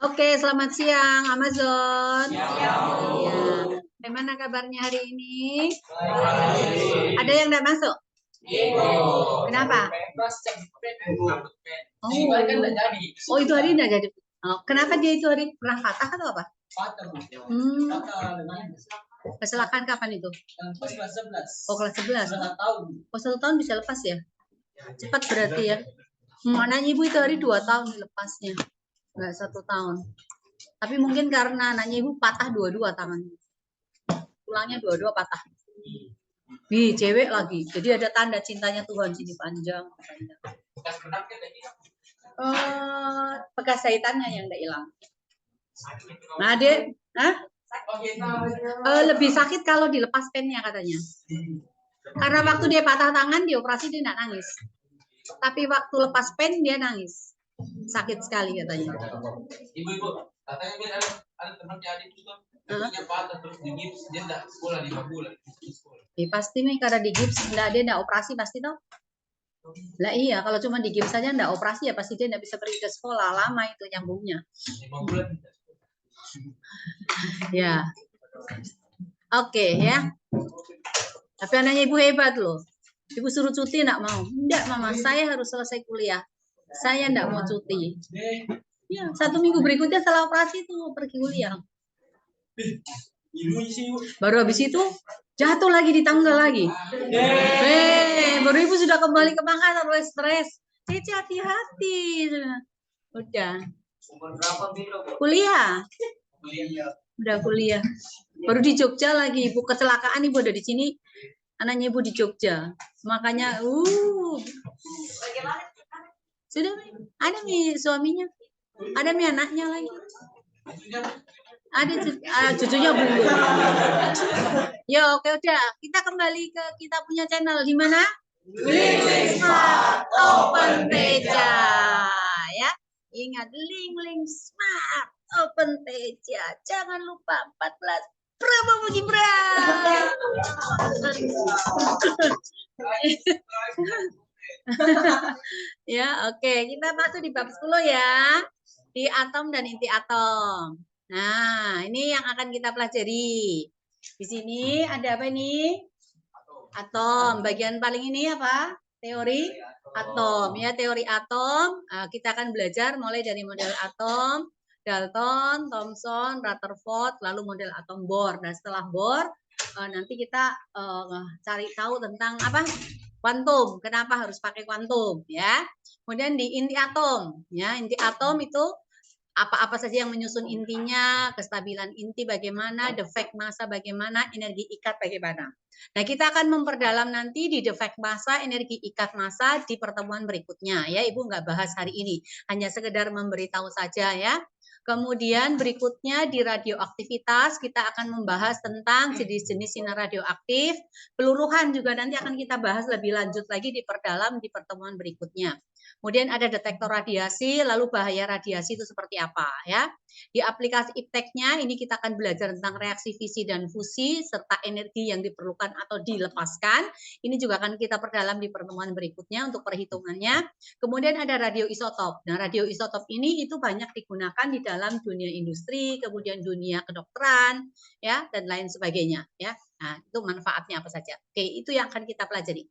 Oke, selamat siang Amazon. Siang. Ya, bagaimana kabarnya hari ini? Ada yang tidak masuk? Kenapa? Oh, itu hari tidak jadi. Oh, kenapa dia itu hari pernah patah atau apa? Kecelakaan kapan itu? Kelas 11. Oh, kelas 11. Oh, 1 tahun bisa lepas ya? Cepat berarti ya. Anaknya ibu itu hari 2 tahun lepasnya, nggak 1 tahun. Tapi mungkin karena anaknya ibu patah dua-dua tangannya, tulangnya dua-dua patah. Di cewek lagi, jadi ada tanda cintanya Tuhan sini panjang. Bekas jahitannya yang tidak hilang. Nah, Dek, lebih sakit kalau dilepas pennya katanya. Karena waktu dia patah tangan, dioperasi dia tidak nangis. Tapi waktu lepas pen dia nangis. Sakit sekali katanya. Ibu, katanya ada temannya adik juga. Katanya patah terus di gips, dia tidak sekolah 5 bulan. Pasti nih karena di gips, dia tidak operasi pasti toh. Lah iya, kalau cuma di gips saja tidak operasi ya pasti dia tidak bisa pergi ke sekolah, lama itu nyambungnya. 5 bulan. Ya. Oke ya. Tapi anaknya ibu hebat loh. Ibu suruh cuti enggak mau. Enggak mama, saya harus selesai kuliah. Saya enggak mau cuti. Ya, 1 minggu berikutnya setelah operasi itu pergi kuliah. Baru habis itu jatuh lagi di tangga lagi. Baru ibu sudah kembali ke Makassar, stres. Cici hati-hati. Udah. Kuliah. Udah kuliah. Baru di Jogja lagi, ibu kecelakaan ibu ada di sini. Anaknya ibu di Jogja. Makanya sudah ada nih suaminya. Ada nih anaknya lagi. Ada cucunya belum. Ya oke udah. Kita kembali ke kita punya channel di mana? Smart Open Teja. Ya. Ingat link Smart Open Teja. Jangan lupa 14 Prabowo Gibran. Ya, oke. Kita masuk di bab 10 ya. Di atom dan inti atom. Nah, ini yang akan kita pelajari. Di sini ada apa ini? Atom. Bagian paling ini apa? Teori atom. Ya, teori atom. Kita akan belajar mulai dari model atom, Dalton, Thomson, Rutherford, lalu model atom Bohr. Dan setelah Bohr, nanti kita cari tahu tentang apa? Kuantum. Kenapa harus pakai kuantum? Ya. Kemudian di inti atom. Ya, inti atom itu apa-apa saja yang menyusun intinya, kestabilan inti bagaimana, defek massa bagaimana, energi ikat bagaimana. Nah, kita akan memperdalam nanti di defek massa, energi ikat massa di pertemuan berikutnya. Ya, Ibu nggak bahas hari ini, hanya sekedar memberitahu saja ya. Kemudian berikutnya di radioaktivitas kita akan membahas tentang jenis-jenis sinar radioaktif. Peluruhan juga nanti akan kita bahas lebih lanjut lagi di perdalam di pertemuan berikutnya. Kemudian ada detektor radiasi, lalu bahaya radiasi itu seperti apa ya. Di aplikasi ipteknya ini kita akan belajar tentang reaksi fisi dan fusi serta energi yang diperlukan atau dilepaskan. Ini juga akan kita perdalam di pertemuan berikutnya untuk perhitungannya. Kemudian ada radioisotop. Nah, radioisotop ini itu banyak digunakan di dalam dunia industri, kemudian dunia kedokteran, ya dan lain sebagainya. Ya, nah itu manfaatnya apa saja. Oke, itu yang akan kita pelajari.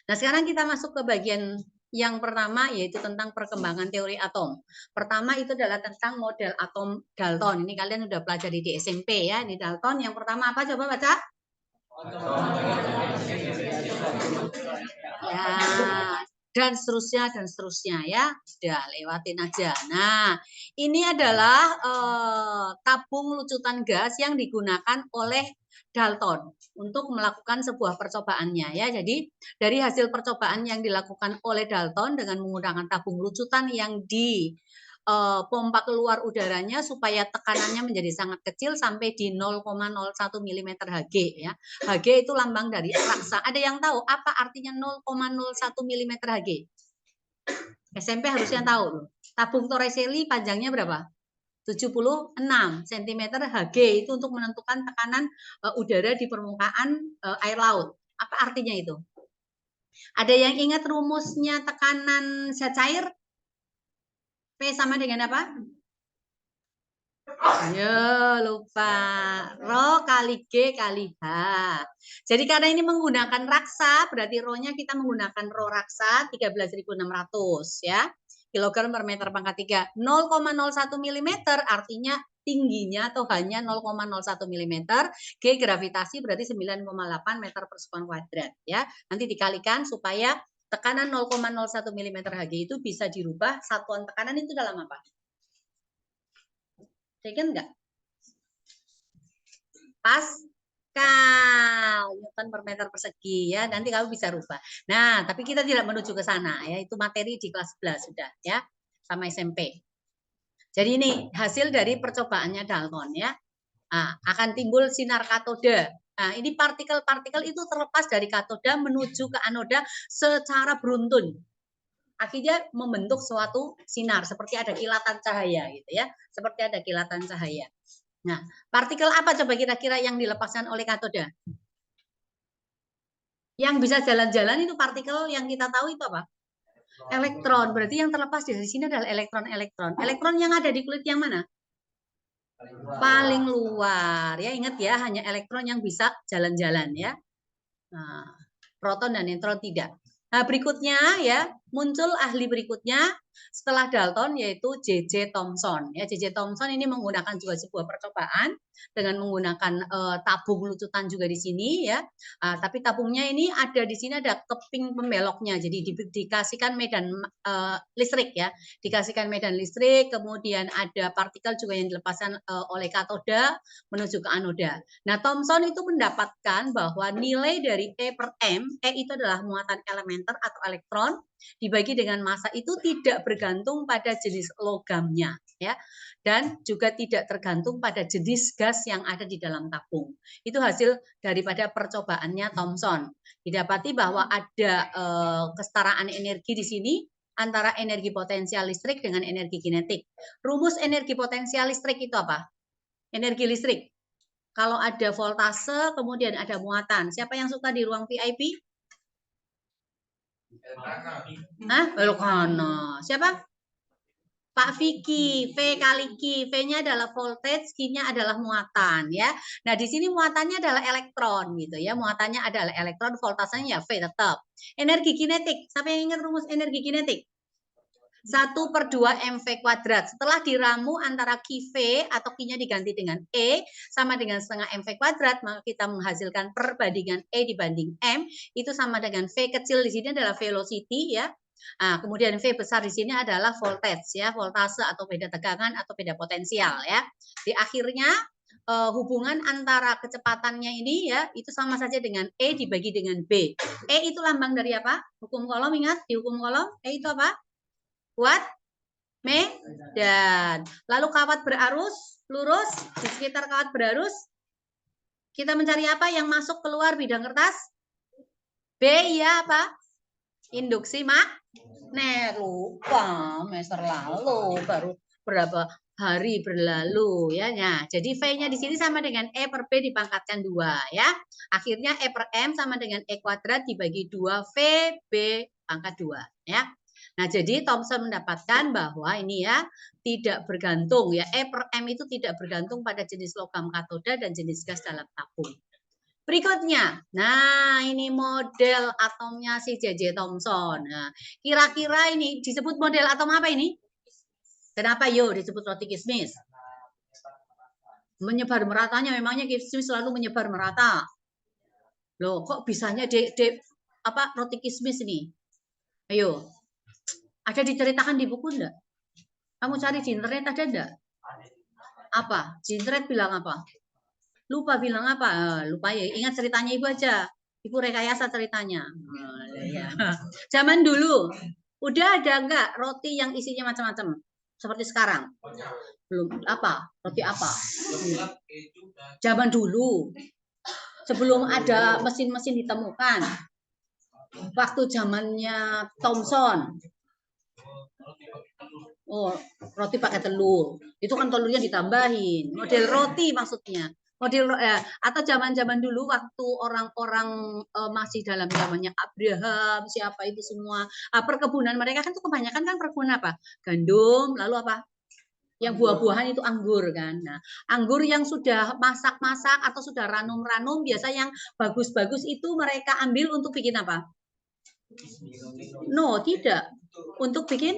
Nah, sekarang kita masuk ke bagian yang pertama yaitu tentang perkembangan teori atom. Pertama itu adalah tentang model atom Dalton. Ini kalian sudah pelajari di SMP ya. Ini Dalton. Yang pertama apa? Coba baca. Ya, dan seterusnya ya. Udah lewatin aja. Nah, ini adalah tabung lucutan gas yang digunakan oleh Dalton untuk melakukan sebuah percobaannya ya. Jadi dari hasil percobaan yang dilakukan oleh Dalton dengan menggunakan tabung lucutan yang pompa keluar udaranya supaya tekanannya menjadi sangat kecil sampai di 0,01 mm Hg ya. Hg itu lambang dari raksa. Ada yang tahu apa artinya 0,01 mm Hg? SMP harusnya tahu. Tabung Torricelli panjangnya berapa? 76 cm Hg itu untuk menentukan tekanan udara di permukaan air laut. Apa artinya itu? Ada yang ingat rumusnya tekanan zat cair? P sama dengan apa? Ya, lupa. Rho kali G kali H. Jadi karena ini menggunakan raksa, berarti rho-nya kita menggunakan rho raksa 13.600 ya. Kilogram per meter pangkat 3. 0,01 mm artinya tingginya atau hanya 0,01 mm. G gravitasi berarti 9,8 meter per sekon kuadrat ya. Nanti dikalikan supaya tekanan 0,01 mm Hg itu bisa dirubah satuan tekanan itu dalam apa? Second enggak? Pascal, Newton per meter persegi ya. Nanti kamu bisa rubah. Nah, tapi kita tidak menuju ke sana ya. Itu materi di kelas 11 sudah ya, sama SMP. Jadi ini hasil dari percobaannya Dalton ya. Nah, akan timbul sinar katoda. Nah, ini partikel-partikel itu terlepas dari katoda menuju ke anoda secara beruntun. Akhirnya membentuk suatu sinar seperti ada kilatan cahaya gitu ya. Seperti ada kilatan cahaya. Nah, partikel apa coba kira-kira yang dilepaskan oleh katoda? Yang bisa jalan-jalan itu partikel yang kita tahu itu apa? Elektron. Berarti yang terlepas dari sini adalah elektron-elektron. Elektron yang ada di kulit yang mana? Paling luar. Ya, ingat ya, hanya elektron yang bisa jalan-jalan ya. Nah, proton dan neutron tidak. Nah, berikutnya ya, muncul ahli berikutnya setelah Dalton yaitu J.J. Thomson. Ya, J.J. Thomson ini menggunakan juga sebuah percobaan dengan menggunakan tabung lucutan juga di sini ya. Tapi tabungnya ini ada di sini ada keping pembeloknya. Jadi dikasihkan medan listrik ya. Dikasihkan medan listrik, kemudian ada partikel juga yang dilepaskan oleh katoda menuju ke anoda. Nah, Thomson itu mendapatkan bahwa nilai dari E per M, E itu adalah muatan elementer atau elektron, dibagi dengan massa itu tidak bergantung pada jenis logamnya, ya, dan juga tidak tergantung pada jenis gas yang ada di dalam tabung. Itu hasil daripada percobaannya Thomson. Didapati bahwa ada kesetaraan energi di sini antara energi potensial listrik dengan energi kinetik. Rumus energi potensial listrik itu apa? Energi listrik. Kalau ada voltase, kemudian ada muatan. Siapa yang suka di ruang VIP? Hah? Belok kanan. Siapa? Pak Vicky, V kali Q. V-nya adalah voltage, Q-nya adalah muatan ya. Nah, di sini muatannya adalah elektron gitu ya. Muatannya adalah elektron, voltasenya ya V tetap. Energi kinetik. Siapa yang ingat rumus energi kinetik? 1/2 mv kuadrat. Setelah diramu antara QV atau Q-nya diganti dengan E sama dengan setengah mv kuadrat, maka kita menghasilkan perbandingan E dibanding M itu sama dengan V kecil di sini adalah velocity ya. Nah, kemudian V besar di sini adalah voltage ya, voltase atau beda tegangan atau beda potensial ya. Di akhirnya hubungan antara kecepatannya ini ya itu sama saja dengan E dibagi dengan B. E itu lambang dari apa? Hukum kolom, ingat di hukum kolom E itu apa? Kuat medan. Lalu kawat berarus lurus, di sekitar kawat berarus kita mencari apa yang masuk keluar bidang kertas? B ya apa? Induksi magnet. Lupa semester lalu baru berapa hari berlalu ya. Nah, jadi V-nya di sini sama dengan E per B dipangkatkan 2 ya. Akhirnya E per M sama dengan E kuadrat dibagi 2 V B pangkat 2 ya. Nah, jadi Thomson mendapatkan bahwa ini ya tidak bergantung ya E per M itu tidak bergantung pada jenis logam katoda dan jenis gas dalam tabung. Berikutnya, nah ini model atomnya si J.J. Thomson. Nah, kira-kira ini disebut model atom apa ini? Kenapa yo disebut roti kismis? Menyebar meratanya, memangnya kismis selalu menyebar merata. Loh, kok bisanya roti kismis ini? Ayo, ada diceritakan di buku enggak? Kamu cari di internet ada enggak? Apa? Di internet bilang apa? Lupa bilang apa? Lupa ya. Ingat ceritanya ibu aja. Ibu rekayasa ceritanya. Zaman dulu, udah ada enggak roti yang isinya macam-macam? Seperti sekarang? Belum. Apa? Roti apa? Zaman dulu. Sebelum ada mesin-mesin ditemukan. Waktu zamannya Thomson. Oh, roti pakai telur. Itu kan telurnya ditambahin. Model roti maksudnya. Model atau zaman-zaman dulu waktu orang-orang masih dalam zamannya Abraham, siapa itu semua. Perkebunan mereka kan tuh kebanyakan kan perkebunan apa? Gandum, lalu apa? Yang buah-buahan itu anggur kan. Nah, anggur yang sudah masak-masak atau sudah ranum-ranum, biasa yang bagus-bagus itu mereka ambil untuk bikin apa? No, tidak. Untuk bikin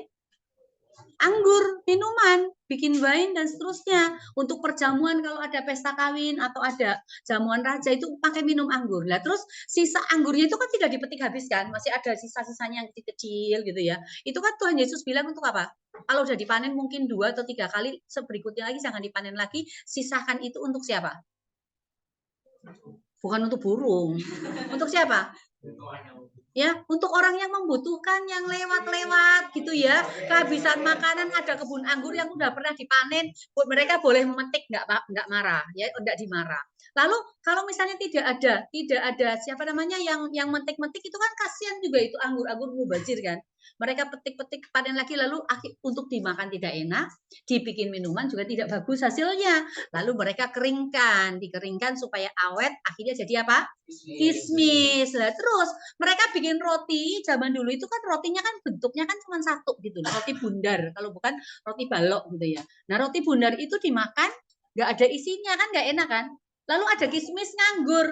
anggur, minuman, bikin wine dan seterusnya. Untuk perjamuan kalau ada pesta kawin atau ada jamuan raja itu pakai minum anggur. Nah, terus sisa anggurnya itu kan tidak dipetik habis kan, masih ada sisa-sisanya yang kecil-kecil gitu ya. Itu kan Tuhan Yesus bilang untuk apa? Kalau udah dipanen mungkin 2 atau 3 kali, berikutnya lagi jangan dipanen lagi, sisakan itu untuk siapa? Bukan untuk burung. Untuk siapa? Ya, untuk orang yang membutuhkan, yang lewat-lewat gitu ya, kehabisan makanan, ada kebun anggur yang udah pernah dipanen, mereka boleh memetik, nggak marah, ya, nggak dimarah. Lalu kalau misalnya tidak ada siapa namanya yang metik-metik itu kan kasihan juga itu anggur-anggur mubazir kan. Mereka petik-petik panen lagi lalu untuk dimakan tidak enak, dibikin minuman juga tidak bagus hasilnya. Lalu mereka dikeringkan supaya awet, akhirnya jadi apa? Kismis. Lah terus mereka bikin roti zaman dulu itu kan rotinya kan bentuknya kan cuma satu gitu, roti bundar kalau bukan roti balok gitu ya. Nah roti bundar itu dimakan nggak ada isinya kan nggak enak kan. Lalu ada kismis nganggur.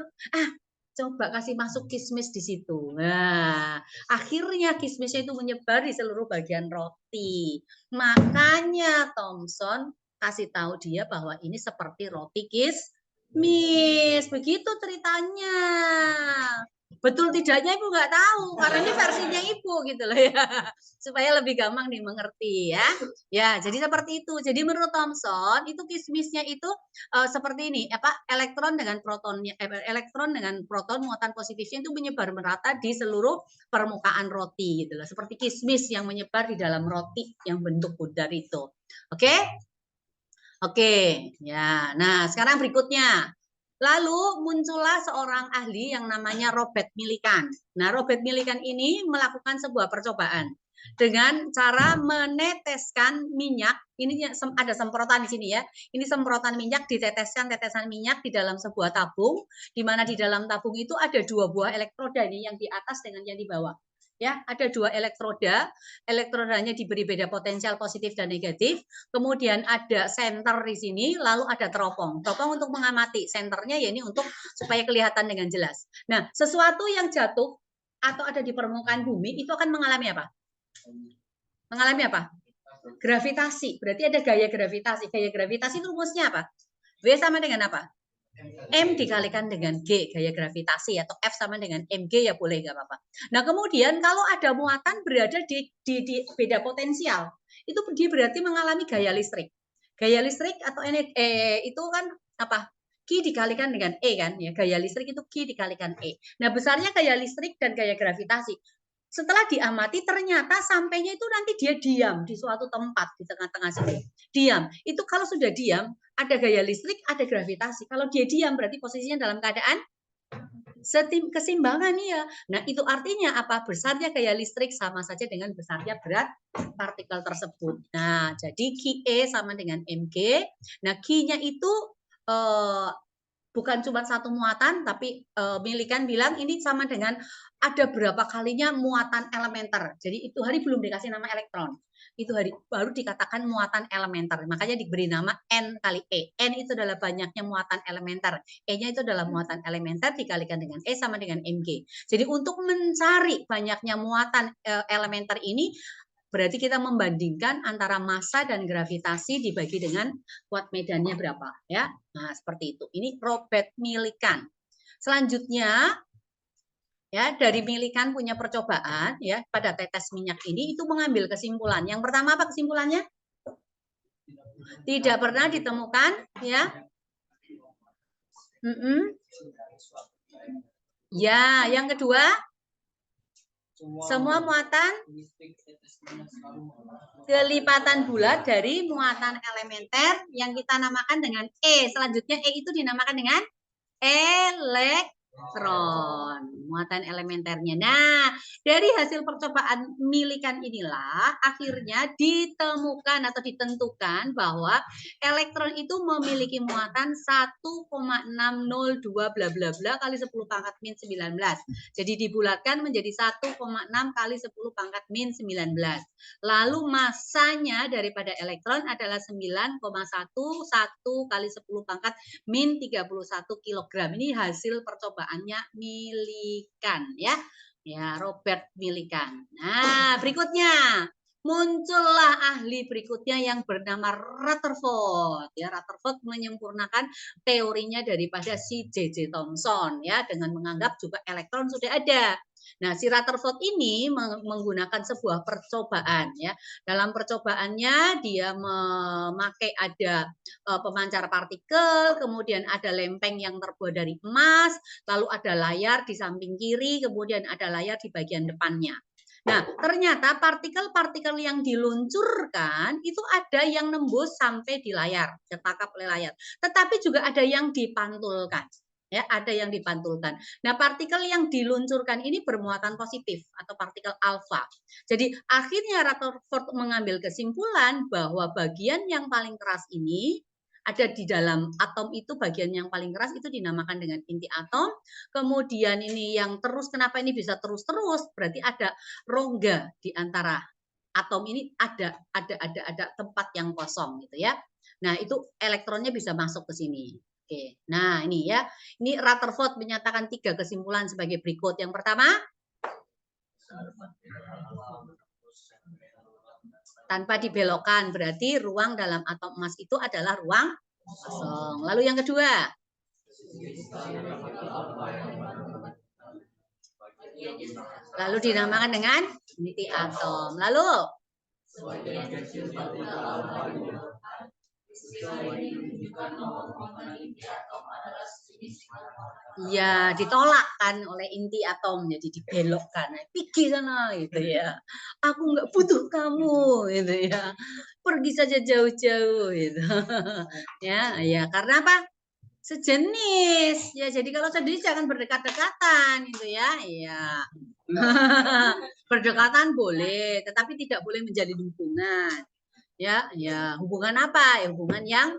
Coba kasih masuk kismis di situ. Nah, akhirnya kismisnya itu menyebar di seluruh bagian roti. Makanya Thomson kasih tahu dia bahwa ini seperti roti kismis. Begitu ceritanya. Betul tidaknya Ibu nggak tahu, karena ini versinya Ibu gitu loh ya. Supaya lebih gampang dimengerti ya. Ya, jadi seperti itu. Jadi menurut Thomson itu kismisnya itu seperti ini, elektron dengan protonnya, elektron dengan proton muatan positifnya itu menyebar merata di seluruh permukaan roti gitu loh. Seperti kismis yang menyebar di dalam roti yang bentuk bundar itu. Oke? Oke, ya. Nah, sekarang berikutnya. Lalu muncullah seorang ahli yang namanya Robert Millikan. Nah, Robert Millikan ini melakukan sebuah percobaan dengan cara meneteskan minyak. Ini ada semprotan di sini ya. Ini semprotan minyak, diteteskan tetesan minyak di dalam sebuah tabung, di mana di dalam tabung itu ada 2 buah elektroda ini, yang di atas dengan yang di bawah. Ya, ada 2 elektroda. Elektrodanya diberi beda potensial positif dan negatif. Kemudian ada senter di sini, lalu ada teropong. Teropong untuk mengamati, senternya ya ini untuk supaya kelihatan dengan jelas. Nah, sesuatu yang jatuh atau ada di permukaan bumi itu akan mengalami apa? Mengalami apa? Gravitasi. Berarti ada gaya gravitasi. Gaya gravitasi itu rumusnya apa? W sama dengan apa? M dikalikan dengan G, gaya gravitasi, atau F sama dengan mg ya boleh, nggak apa-apa. Nah kemudian kalau ada muatan berada di beda potensial, itu dia berarti mengalami gaya listrik. Gaya listrik atau itu kan apa? Q dikalikan dengan E kan, ya gaya listrik itu Q dikalikan E. Nah besarnya gaya listrik dan gaya gravitasi. Setelah diamati ternyata sampainya itu nanti dia diam di suatu tempat di tengah-tengah sini. Diam. Itu kalau sudah diam, ada gaya listrik, ada gravitasi. Kalau dia diam berarti posisinya dalam keadaan keseimbangan ya. Nah, itu artinya apa? Besarnya gaya listrik sama saja dengan besarnya berat partikel tersebut. Nah, jadi QE sama dengan mg. Nah, Q-nya itu bukan cuma satu muatan, tapi Millikan bilang ini sama dengan ada berapa kalinya muatan elementer. Jadi itu hari belum dikasih nama elektron. Itu hari baru dikatakan muatan elementer. Makanya diberi nama N kali E. N itu adalah banyaknya muatan elementer. E-nya itu adalah muatan elementer dikalikan dengan E sama dengan mg. Jadi untuk mencari banyaknya muatan elementer ini, berarti kita membandingkan antara massa dan gravitasi dibagi dengan kuat medannya berapa ya. Nah, seperti itu. Ini Robert Millikan. Selanjutnya ya, dari Millikan punya percobaan ya pada tetes minyak ini itu mengambil kesimpulan. Yang pertama apa kesimpulannya? Tidak pernah ditemukan ya. Ya, yang kedua semua muatan kelipatan bulat dari muatan elementer yang kita namakan dengan E. Selanjutnya E itu dinamakan dengan elektron. muatan elementernya. Nah, dari hasil percobaan milikan inilah akhirnya ditemukan atau ditentukan bahwa elektron itu memiliki muatan 1,602 bla bla bla kali 10 pangkat min 19. Jadi dibulatkan menjadi 1,6 kali 10 pangkat min 19. Lalu masanya daripada elektron adalah 9,11 kali 10 pangkat min 31 kg. Ini hasil percobaannya Milikan ya. Ya, Robert Milikan. Nah, berikutnya muncullah ahli berikutnya yang bernama Rutherford. Ya, Rutherford menyempurnakan teorinya daripada si J.J. Thomson ya dengan menganggap juga elektron sudah ada. Nah, si Rutherford ini menggunakan sebuah percobaan ya. Dalam percobaannya dia memakai ada pemancar partikel, kemudian ada lempeng yang terbuat dari emas, lalu ada layar di samping kiri, kemudian ada layar di bagian depannya. Nah, ternyata partikel-partikel yang diluncurkan itu ada yang nembus sampai di layar, tertangkap oleh layar. Tetapi juga ada yang dipantulkan. Ya, ada yang dipantulkan. Nah, partikel yang diluncurkan ini bermuatan positif atau partikel alfa. Jadi, akhirnya Rutherford mengambil kesimpulan bahwa bagian yang paling keras ini ada di dalam atom itu, bagian yang paling keras itu dinamakan dengan inti atom. Kemudian ini yang terus, kenapa ini bisa terus-terus? Berarti ada rongga di antara atom ini, ada tempat yang kosong gitu ya. Nah, itu elektronnya bisa masuk ke sini. Oke. Nah, ini ya. Ini Rutherford menyatakan 3 kesimpulan sebagai berikut. Yang pertama, tanpa dibelokkan, berarti ruang dalam atom emas itu adalah ruang kosong. Lalu yang kedua, lalu dinamakan dengan inti atom. Lalu ya ditolak kan oleh inti atom, jadi dibelokkan, pergi sana gitu ya, aku nggak butuh kamu gitu ya, pergi saja jauh-jauh gitu. Ya karena apa, sejenis ya, jadi kalau sejenis jangan berdekat-dekatan gitu ya. Iya. Berdekatan boleh, tetapi tidak boleh menjalin hubungan. Ya, hubungan apa? Ya, hubungan yang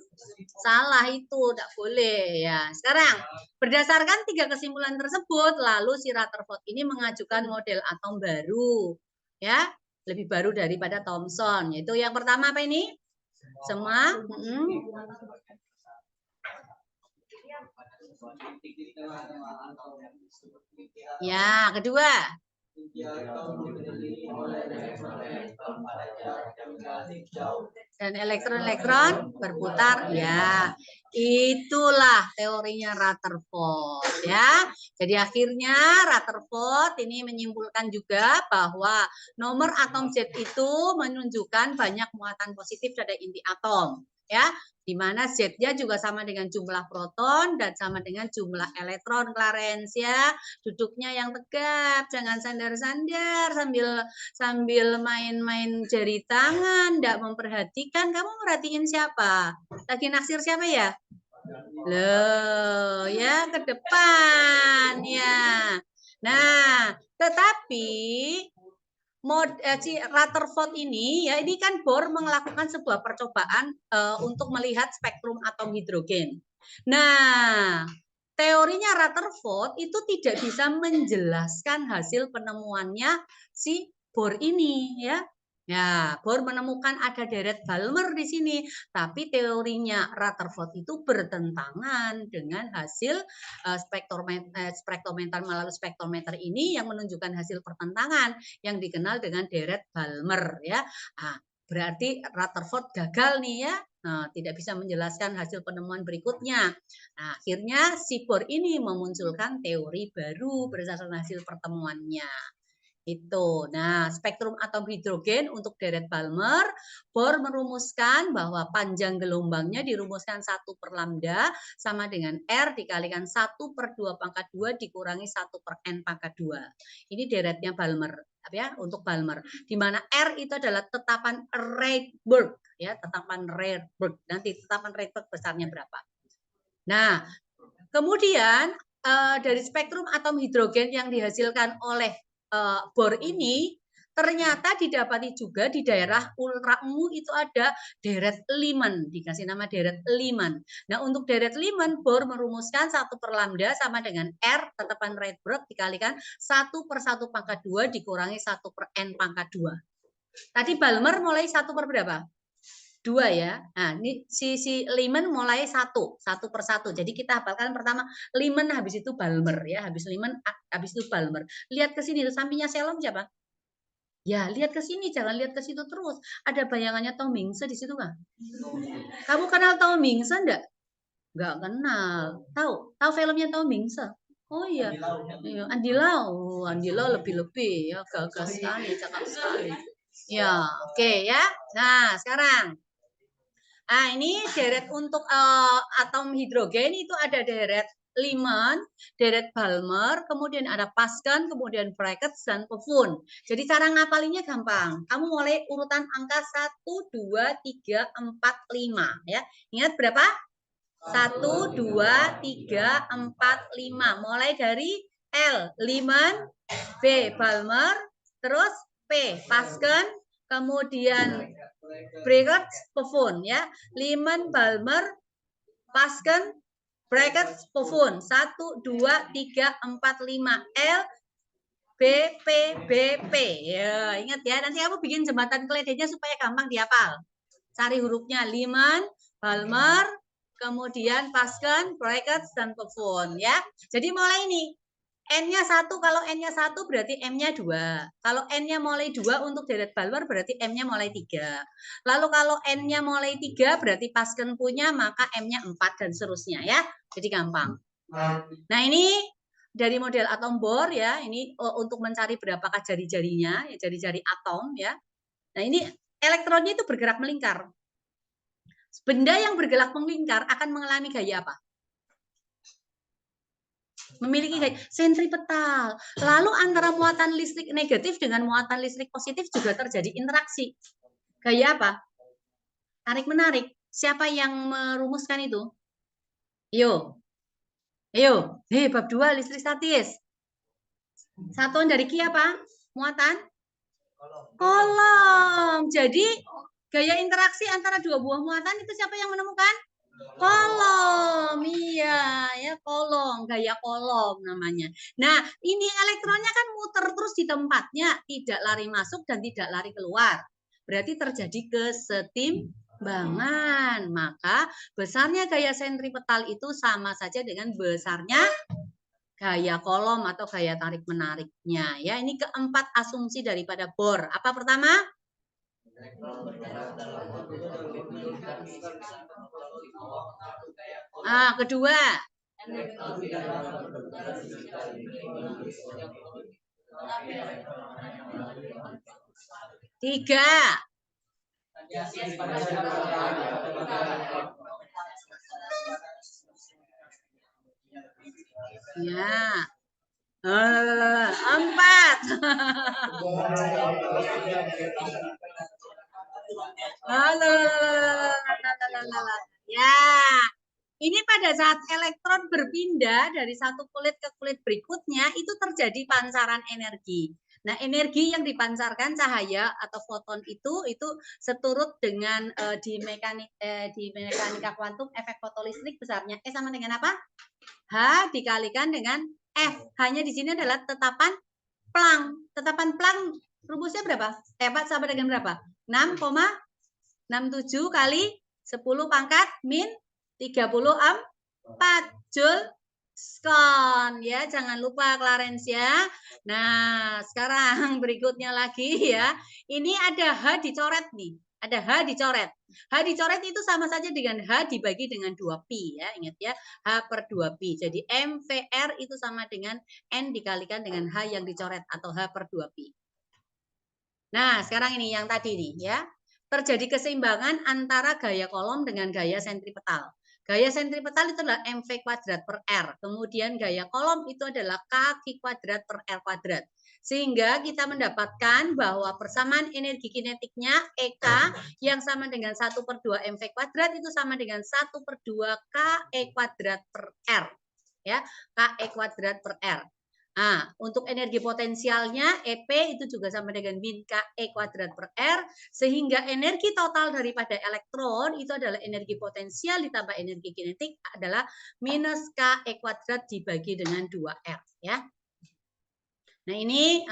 salah itu tidak boleh ya. Sekarang berdasarkan 3 kesimpulan tersebut, lalu si Rutherford ini mengajukan model atom baru, ya, lebih baru daripada Thomson. Yaitu yang pertama apa ini? Semua. Ya, kedua. Dan elektron-elektron berputar, ya itulah teorinya Rutherford ya. Jadi akhirnya Rutherford ini menyimpulkan juga bahwa nomor atom Z itu menunjukkan banyak muatan positif pada inti atom ya, di mana Z-nya juga sama dengan jumlah proton dan sama dengan jumlah elektron. Clarence ya, duduknya yang tegap, jangan sandar-sandar sambil main-main jari tangan, enggak memperhatikan. Kamu merhatiin siapa? Lagi naksir siapa ya? Loh, ya ke depan ya. Nah, tetapi si Rutherford ini ya, ini kan Bohr melakukan sebuah percobaan untuk melihat spektrum atom hidrogen. Nah, teorinya Rutherford itu tidak bisa menjelaskan hasil penemuannya si Bohr ini ya. Ya, Bohr menemukan ada deret Balmer di sini, tapi teorinya Rutherford itu bertentangan dengan hasil spektrometer melalui spektrometer ini yang menunjukkan hasil pertentangan yang dikenal dengan deret Balmer ya. Nah, berarti Rutherford gagal nih ya. Nah, tidak bisa menjelaskan hasil penemuan berikutnya. Nah, akhirnya si Bohr ini memunculkan teori baru berdasarkan hasil pertemuannya. Itu. Nah, spektrum atom hidrogen untuk deret Balmer, Bohr merumuskan bahwa panjang gelombangnya dirumuskan 1 per lambda sama dengan R dikalikan 1 per 2 pangkat 2 dikurangi 1 per N pangkat 2. Ini deretnya Balmer ya, untuk Balmer. Di mana R itu adalah tetapan Rydberg ya, tetapan Rydberg. Nanti tetapan Rydberg besarnya berapa. Nah, kemudian dari spektrum atom hidrogen yang dihasilkan oleh bor ini, ternyata didapati juga di daerah ultra ungu itu ada deret Lyman, dikasih nama deret Lyman. Nah, untuk deret Lyman, Bohr merumuskan 1 per lambda sama dengan R, tetapan Rydberg dikalikan 1 per 1 pangkat 2 dikurangi 1 per N pangkat 2. Tadi Balmer mulai 1 per berapa? 2 ya. Nah, ini si Lyman mulai 1 per 1. Jadi kita hafalkan pertama Lyman, habis itu Balmer ya, habis Lyman habis itu Balmer. Lihat ke sini tuh sampingnya Shalom siapa? Ya, lihat ke sini, jangan lihat ke situ terus. Ada bayangannya Tom Mingse di situ nggak? Kamu kenal Tom Mingse enggak? Nggak kenal. Tahu filmnya Tom Mingse? Oh iya. Andi Lau. Andi Lau lebih-lebih ya, gagah sekali, cakap sekali. Ya, oke ya. Nah, sekarang ini deret untuk atom hidrogen itu ada deret Lyman, deret Balmer, kemudian ada Pascan, kemudian Brackett dan Pevun. Jadi cara ngapalinya gampang. Kamu mulai urutan angka 1, 2, 3, 4, 5 ya. Ingat berapa? 1, 2, 3, 4, 5. Mulai dari L, Lyman, B, Balmer, terus P, Pascan, kemudian Brackett, Pevun ya. Lyman, Balmer, Pascan, Brackett, Pevun. 1, 2, 3, 4, 5. L, B, P, B, P. Ya, ingat ya. Nanti kamu bikin jembatan keledainya supaya gampang dihafal. Cari hurufnya Lyman, Balmer, kemudian Pascan, Brackett, dan Pevun ya. Jadi mulai ini. N-nya 1, kalau N-nya 1 berarti M-nya 2. Kalau N-nya mulai 2 untuk deret Balmer berarti M-nya mulai 3. Lalu kalau N-nya mulai 3 berarti Pascan punya, maka M-nya 4 dan seterusnya ya. Jadi gampang. Nah, ini dari model atom Bohr ya, ini untuk mencari berapakah jari-jarinya, ya, jari-jari atom ya. Nah, ini elektronnya itu bergerak melingkar. Benda yang bergerak melingkar akan mengalami gaya apa? Memiliki gaya sentripetal. Lalu antara muatan listrik negatif dengan muatan listrik positif juga terjadi interaksi. Gaya apa? Tarik-menarik. Siapa yang merumuskan itu? Yo. Ayo. Bab 2 listrik statis. Satuan dari Ki apa? Muatan? Kolom. Jadi gaya interaksi antara dua buah muatan itu siapa yang menemukan? Kolom, iya ya kolom, gaya kolom namanya. Nah, ini elektronnya kan muter terus di tempatnya, tidak lari masuk dan tidak lari keluar. Berarti terjadi kesetimbangan. Maka besarnya gaya sentripetal itu sama saja dengan besarnya gaya kolom atau gaya tarik menariknya. Ya, ini keempat asumsi daripada Bohr. Apa pertama? Kedua. Tiga. Ya. 4. Ya. Ini pada saat elektron berpindah dari satu kulit ke kulit berikutnya itu terjadi pancaran energi. Nah, energi yang dipancarkan cahaya atau foton itu seturut dengan di mekanika kuantum efek fotolistrik besarnya E sama dengan apa? H dikalikan dengan F. Hanya di sini adalah tetapan Planck. Tetapan Planck rumusnya berapa? Tepat sama dengan berapa? 6,67 kali 10 pangkat min 34 Joule skon ya, jangan lupa Clarence ya. Nah, sekarang berikutnya lagi ya. Ini ada H dicoret nih. Ada H dicoret. H dicoret itu sama saja dengan H dibagi dengan 2pi ya, ingat ya. H per 2pi. Jadi MVR itu sama dengan N dikalikan dengan H yang dicoret atau H per 2pi. Nah, sekarang ini yang tadi nih ya. Terjadi keseimbangan antara gaya kolom dengan gaya sentripetal. Gaya sentripetal itu adalah mv kuadrat per r. Kemudian gaya kolom itu adalah kaki kuadrat per r kuadrat. Sehingga kita mendapatkan bahwa persamaan energi kinetiknya EK yang sama dengan 1 per 2 mv kuadrat itu sama dengan 1 per 2 KE kuadrat per r. ya, KE² per R. Nah, untuk energi potensialnya EP itu juga sama dengan min KE² per R, sehingga energi total daripada elektron itu adalah energi potensial ditambah energi kinetik adalah minus KE² dibagi dengan 2R, ya. Nah, ini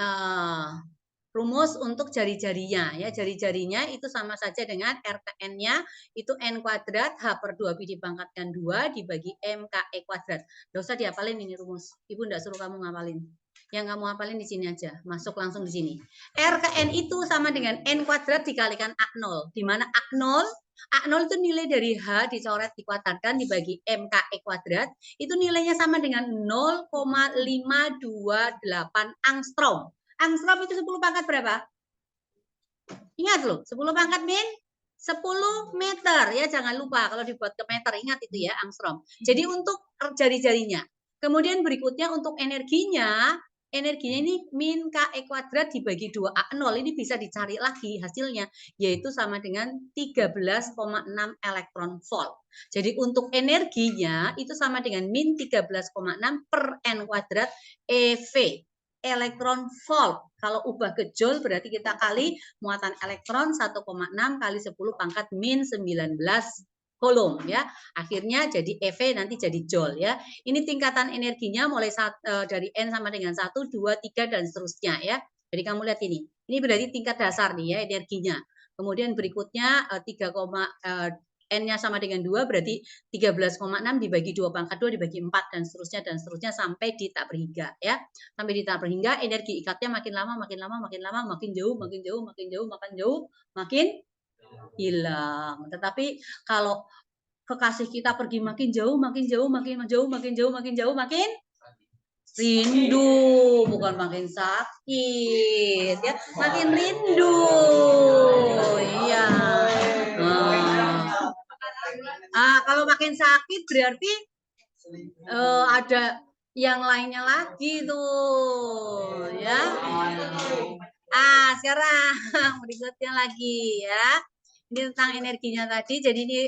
rumus untuk jari-jarinya, ya. Jari-jarinya itu sama saja dengan RKN-nya itu N kuadrat H per 2 pi dipangkatkan 2 dibagi MKE kuadrat. Nggak usah dihafalin ini rumus. Ibu nggak suruh kamu ngapalin. Yang kamu hafalin di sini aja. Masuk langsung di sini. RKN itu sama dengan N kuadrat dikalikan A0. Di mana A0? A0 itu nilai dari H dicoret dikuadratkan dibagi MKE kuadrat. Itu nilainya sama dengan 0,528 angstrom. Angstrom itu 10 pangkat berapa? Ingat loh, 10 pangkat min 10 meter ya, jangan lupa kalau dibuat ke meter, ingat itu ya angstrom. Jadi untuk jari-jarinya. Kemudian berikutnya untuk energinya ini min KE kuadrat dibagi 2A0, ini bisa dicari lagi hasilnya, yaitu sama dengan 13,6 elektron volt. Jadi untuk energinya itu sama dengan min 13,6 per N kuadrat EV. Elektron volt. Kalau ubah ke joule berarti kita kali muatan elektron 1,6 kali 10 pangkat min 19 coulomb ya. Akhirnya jadi EV nanti jadi joule ya. Ini tingkatan energinya mulai dari N sama dengan 1, 2, 3 dan seterusnya ya. Jadi kamu lihat ini. Ini berarti tingkat dasar nih ya energinya. Kemudian berikutnya 3, N-nya sama dengan 2 berarti 13,6 dibagi 2 pangkat 2 dibagi 4 dan seterusnya sampai di tak berhingga ya. Sampai di tak berhingga energi ikatnya makin lama makin jauh makin hilang. Tetapi kalau kekasih kita pergi makin jauh makin rindu, bukan makin sakit ya, makin rindu. Iya. Kalau makin sakit berarti ada yang lainnya lagi tuh ya. Sekarang berikutnya lagi ya. Ini tentang energinya tadi. Jadi ini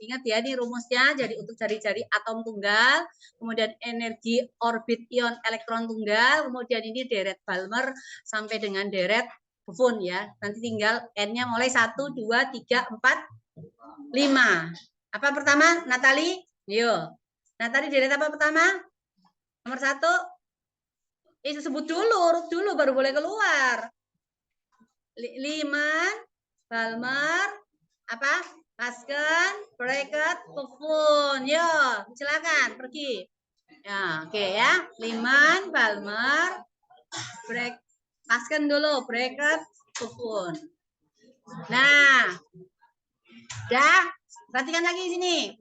ingat ya, ini rumusnya. Jadi untuk jari-jari atom tunggal, kemudian energi orbit ion elektron tunggal, kemudian ini deret Balmer sampai dengan deret Buffon ya. Nanti tinggal N-nya mulai 1, 2, 3, 4, 5. Apa pertama, Natali? Yo. Natali deret apa pertama? Nomor 1. Sebut dulu baru boleh keluar. Liman, Balmer, apa? Pasken, Bracket, Buffon. Yo, silakan pergi. Ya, oke ya. Liman, Balmer, Pasken dulu, Bracket, Buffon. Nah, dah. Perhatikan lagi sini.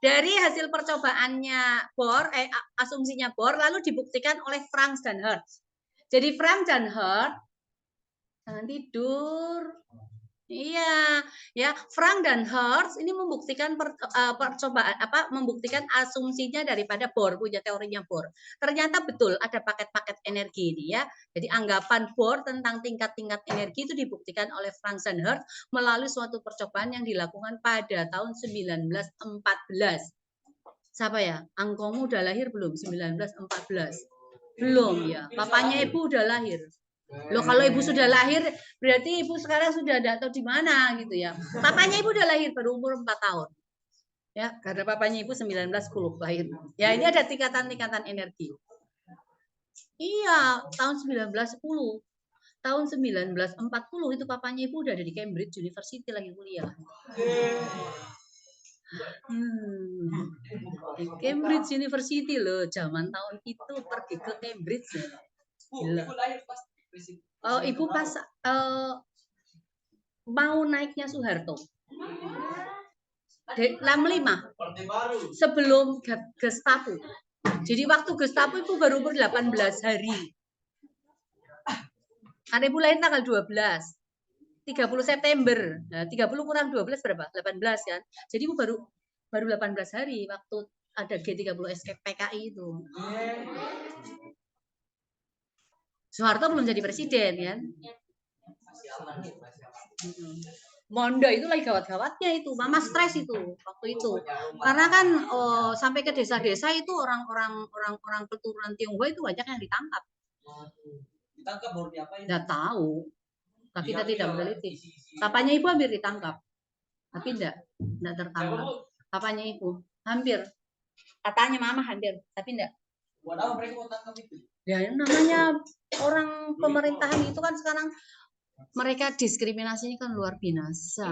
Dari hasil percobaannya Bohr, asumsinya Bohr, lalu dibuktikan oleh Frank dan Hertz. Jadi Frank dan Hertz, jangan tidur. Iya, ya Frank dan Hertz ini membuktikan percobaan membuktikan asumsinya daripada Bohr, punya teorinya Bohr. Ternyata betul ada paket-paket energi ini ya. Jadi anggapan Bohr tentang tingkat-tingkat energi itu dibuktikan oleh Frank dan Hertz melalui suatu percobaan yang dilakukan pada tahun 1914. Siapa ya? Angkomu udah lahir belum? 1914. Belum ya. Papanya ibu udah lahir. Loh kalau ibu sudah lahir berarti ibu sekarang sudah tidak tahu di mana gitu ya. Papanya ibu udah lahir baru umur 4 tahun. Ya, karena papanya ibu 1910 lahir. Ya, ini ada tingkatan-tingkatan energi. Iya, tahun 1910. Tahun 1940 itu papanya ibu udah ada di Cambridge University lagi kuliah. Di Cambridge University loh, zaman tahun itu pergi ke Cambridge ya. Gila. Oh, ibu pas mau naiknya Soeharto. 65 sebelum Gestapo. Jadi waktu Gestapo ibu baru umur 18 hari. Karena ibu lahir tanggal 12. 30 September. Nah, 30 kurang 12 berapa? 18 kan. Jadi ibu baru 18 hari waktu ada G30S PKI itu. Soeharto belum jadi presiden kan? Mondo itu lagi gawat-gawatnya itu, mama stres itu waktu itu, karena kan sampai ke desa-desa itu orang keturunan Tionghoa itu banyak yang ditangkap. Ditangkap baru diapain? Nggak tahu, tapi kita tidak meneliti. Papanya ibu hampir ditangkap, tapi enggak tertangkap. Papanya ibu hampir, katanya mama hampir, tapi enggak. Buat apa mereka mau tangkap itu? Ya namanya orang pemerintahan itu kan sekarang mereka diskriminasinya kan luar biasa.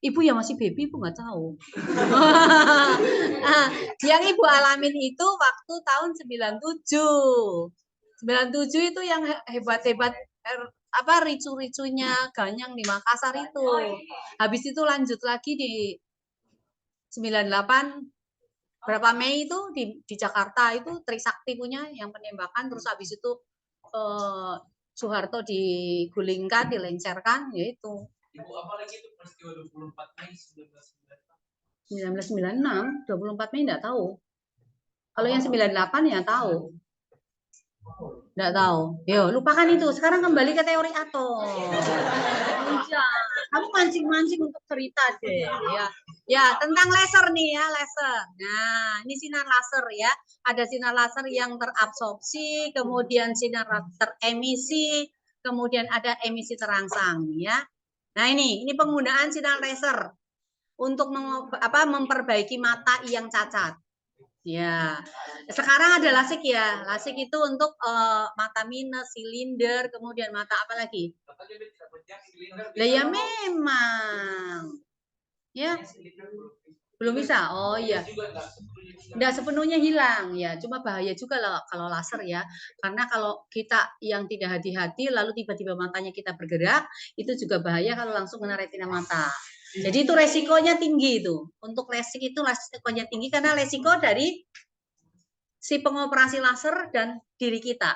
Ibu yang masih baby ibu nggak tahu. Yang ibu alamin itu waktu tahun 97. 97 itu yang hebat-hebat ricu-ricunya Ganyang di Makassar itu. Habis itu lanjut lagi di 98 berapa Mei itu di Jakarta itu Trisakti punya yang penembakan, terus habis itu Soeharto digulingkan, dilengsarkan, yaitu. Ibu apa lagi itu peristiwa 24 Mei 1996, 24 Mei enggak tahu. Kalau yang 98 ya tahu. Enggak tahu. Yo, lupakan itu. Sekarang kembali ke teori atom. Ya, kamu mancing-mancing untuk cerita deh, ya. Ya, tentang laser nih ya, laser. Nah, ini sinar laser ya. Ada sinar laser yang terabsorpsi, kemudian sinar teremisi, kemudian ada emisi terangsang ya. Nah, ini penggunaan sinar laser untuk memperbaiki mata yang cacat. Ya, sekarang ada lasik ya. Lasik itu untuk mata minus, silinder, kemudian mata apa lagi? Lah ya memang. Ya. Belum bisa. Oh iya. Nggak sepenuhnya hilang ya. Cuma bahaya juga lah kalau laser ya. Karena kalau kita yang tidak hati-hati lalu tiba-tiba matanya kita bergerak, itu juga bahaya kalau langsung kena retina mata. Jadi itu resikonya tinggi itu. Untuk lasik itu resikonya tinggi karena resiko dari si pengoperasi laser dan diri kita.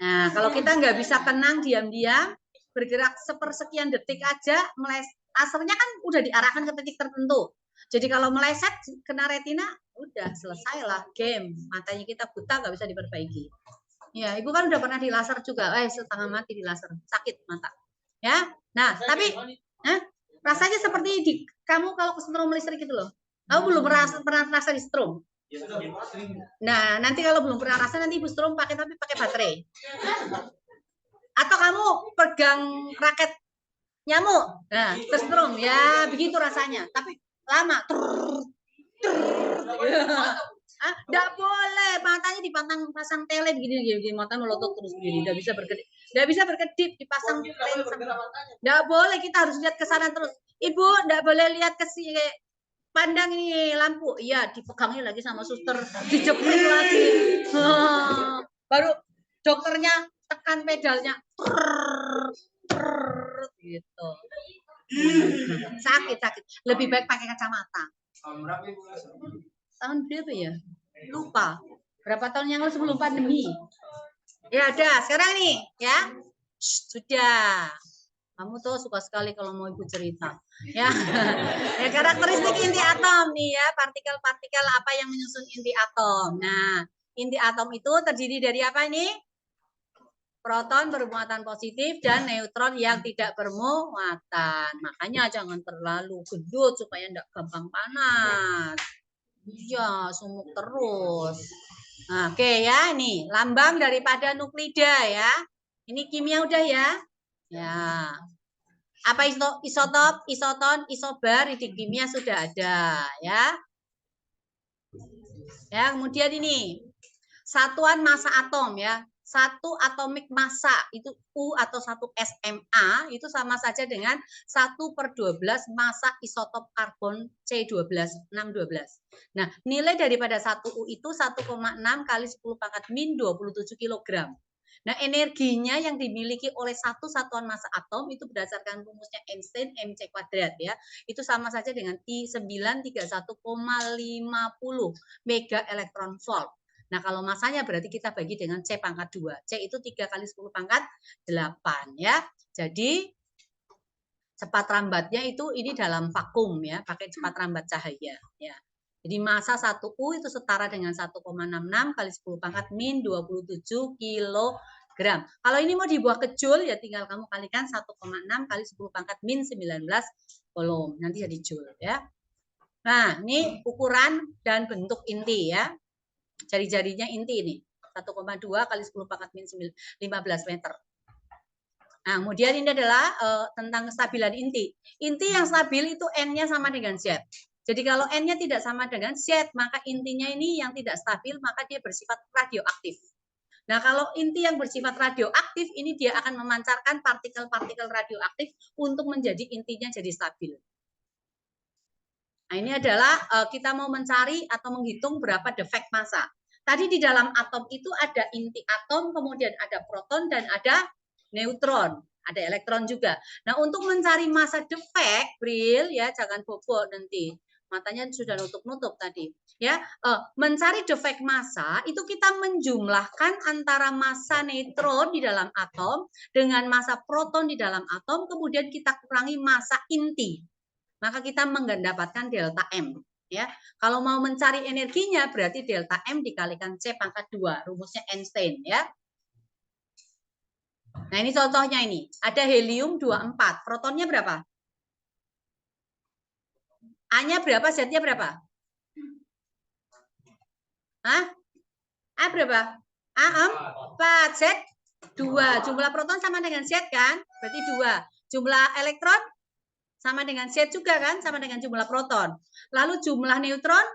Nah, kalau kita nggak bisa tenang diam-diam, bergerak sepersekian detik aja, lasernya kan udah diarahkan ke titik tertentu. Jadi kalau meleset kena retina, udah selesai lah game. Matanya kita buta, nggak bisa diperbaiki. Ya, ibu kan udah pernah di laser juga, setengah mati di laser, sakit mata. Ya, nah tapi rasanya seperti kamu kalau kesetrum listrik gitu loh. Kamu belum pernah rasa di setrum. Nah, nanti kalau belum pernah rasa nanti ibu setrum pakai baterai. Atau kamu pegang raket nyamuk, nah tersetrum ya begitu rasanya. Tapi lama. Nggak boleh, matanya dipasang tele gini, mata melotot terus begini, nggak bisa berkedip, dipasang lensa. Nggak boleh, kita harus lihat ke sana terus. Ibu nggak boleh lihat ke sini, pandang ini lampu, iya dipegangin lagi sama suster, dijepit lagi, baru dokternya tekan pedalnya, gitu. Sakit, lebih baik pakai kacamata. Tahun berapa ya? Lupa. Berapa tahun yang lalu sebelum pandemi? Ya udah, sekarang nih ya. Sudah. Kamu tuh suka sekali kalau mau ibu cerita. Ya. Ya, karakteristik inti atom nih ya, partikel-partikel apa yang menyusun inti atom. Nah, inti atom itu terdiri dari apa nih? Proton bermuatan positif dan neutron yang tidak bermuatan. Makanya jangan terlalu gendut supaya tidak gampang panas. Iya, sumuk terus. Nah, oke ya, ini lambang daripada nuklida ya. Ini kimia udah ya. Ya. Apa isotop, isoton, isobar di kimia sudah ada ya. Ya, kemudian ini satuan massa atom ya. Satu atomik massa itu U atau 1 SMA itu sama saja dengan 1/12 massa isotop karbon C12, 612. Nah, nilai daripada 1 U itu 1,6 kali 10 pangkat min 27 kg. Nah, energinya yang dimiliki oleh satu satuan massa atom itu berdasarkan rumusnya Einstein mc kuadrat ya. Itu sama saja dengan 931,50 mega elektron volt. Nah, kalau masanya berarti kita bagi dengan C pangkat 2. C itu 3 kali 10 pangkat 8 ya. Jadi cepat rambatnya itu ini dalam vakum ya, pakai cepat rambat cahaya ya. Jadi massa 1 U itu setara dengan 1,66 kali 10 pangkat min 27 kg. gram. Kalau ini mau dibuat ke joule ya tinggal kamu kalikan 1,6 kali 10 pangkat min 19 coulomb. Nanti jadi joule ya. Nah, ini ukuran dan bentuk inti ya. Jari-jarinya inti ini. 1,2 kali 10 pangkat min 15 meter. Nah, kemudian ini adalah tentang kestabilan inti. Inti yang stabil itu N-nya sama dengan Z. Jadi kalau N-nya tidak sama dengan Z, maka intinya ini yang tidak stabil, maka dia bersifat radioaktif. Nah, kalau inti yang bersifat radioaktif, ini dia akan memancarkan partikel-partikel radioaktif untuk menjadi intinya jadi stabil. Nah, ini adalah kita mau mencari atau menghitung berapa defek massa. Tadi di dalam atom itu ada inti atom, kemudian ada proton dan ada neutron, ada elektron juga. Nah, untuk mencari massa defek, Bril ya, jangan bobo nanti. Matanya sudah nutup-nutup tadi. Ya, mencari defek massa itu kita menjumlahkan antara massa neutron di dalam atom dengan massa proton di dalam atom, kemudian kita kurangi massa inti. Maka kita mendapatkan delta M. Ya, kalau mau mencari energinya berarti delta M dikalikan C pangkat 2, rumusnya Einstein ya. Nah, ini contohnya ini. Ada helium 24. Protonnya berapa? A-nya berapa? Z-nya berapa? Hah? A berapa? A 4. Z 2. Jumlah proton sama dengan Z kan? Berarti 2. Jumlah elektron sama dengan Z juga kan? Sama dengan jumlah proton. Lalu jumlah neutron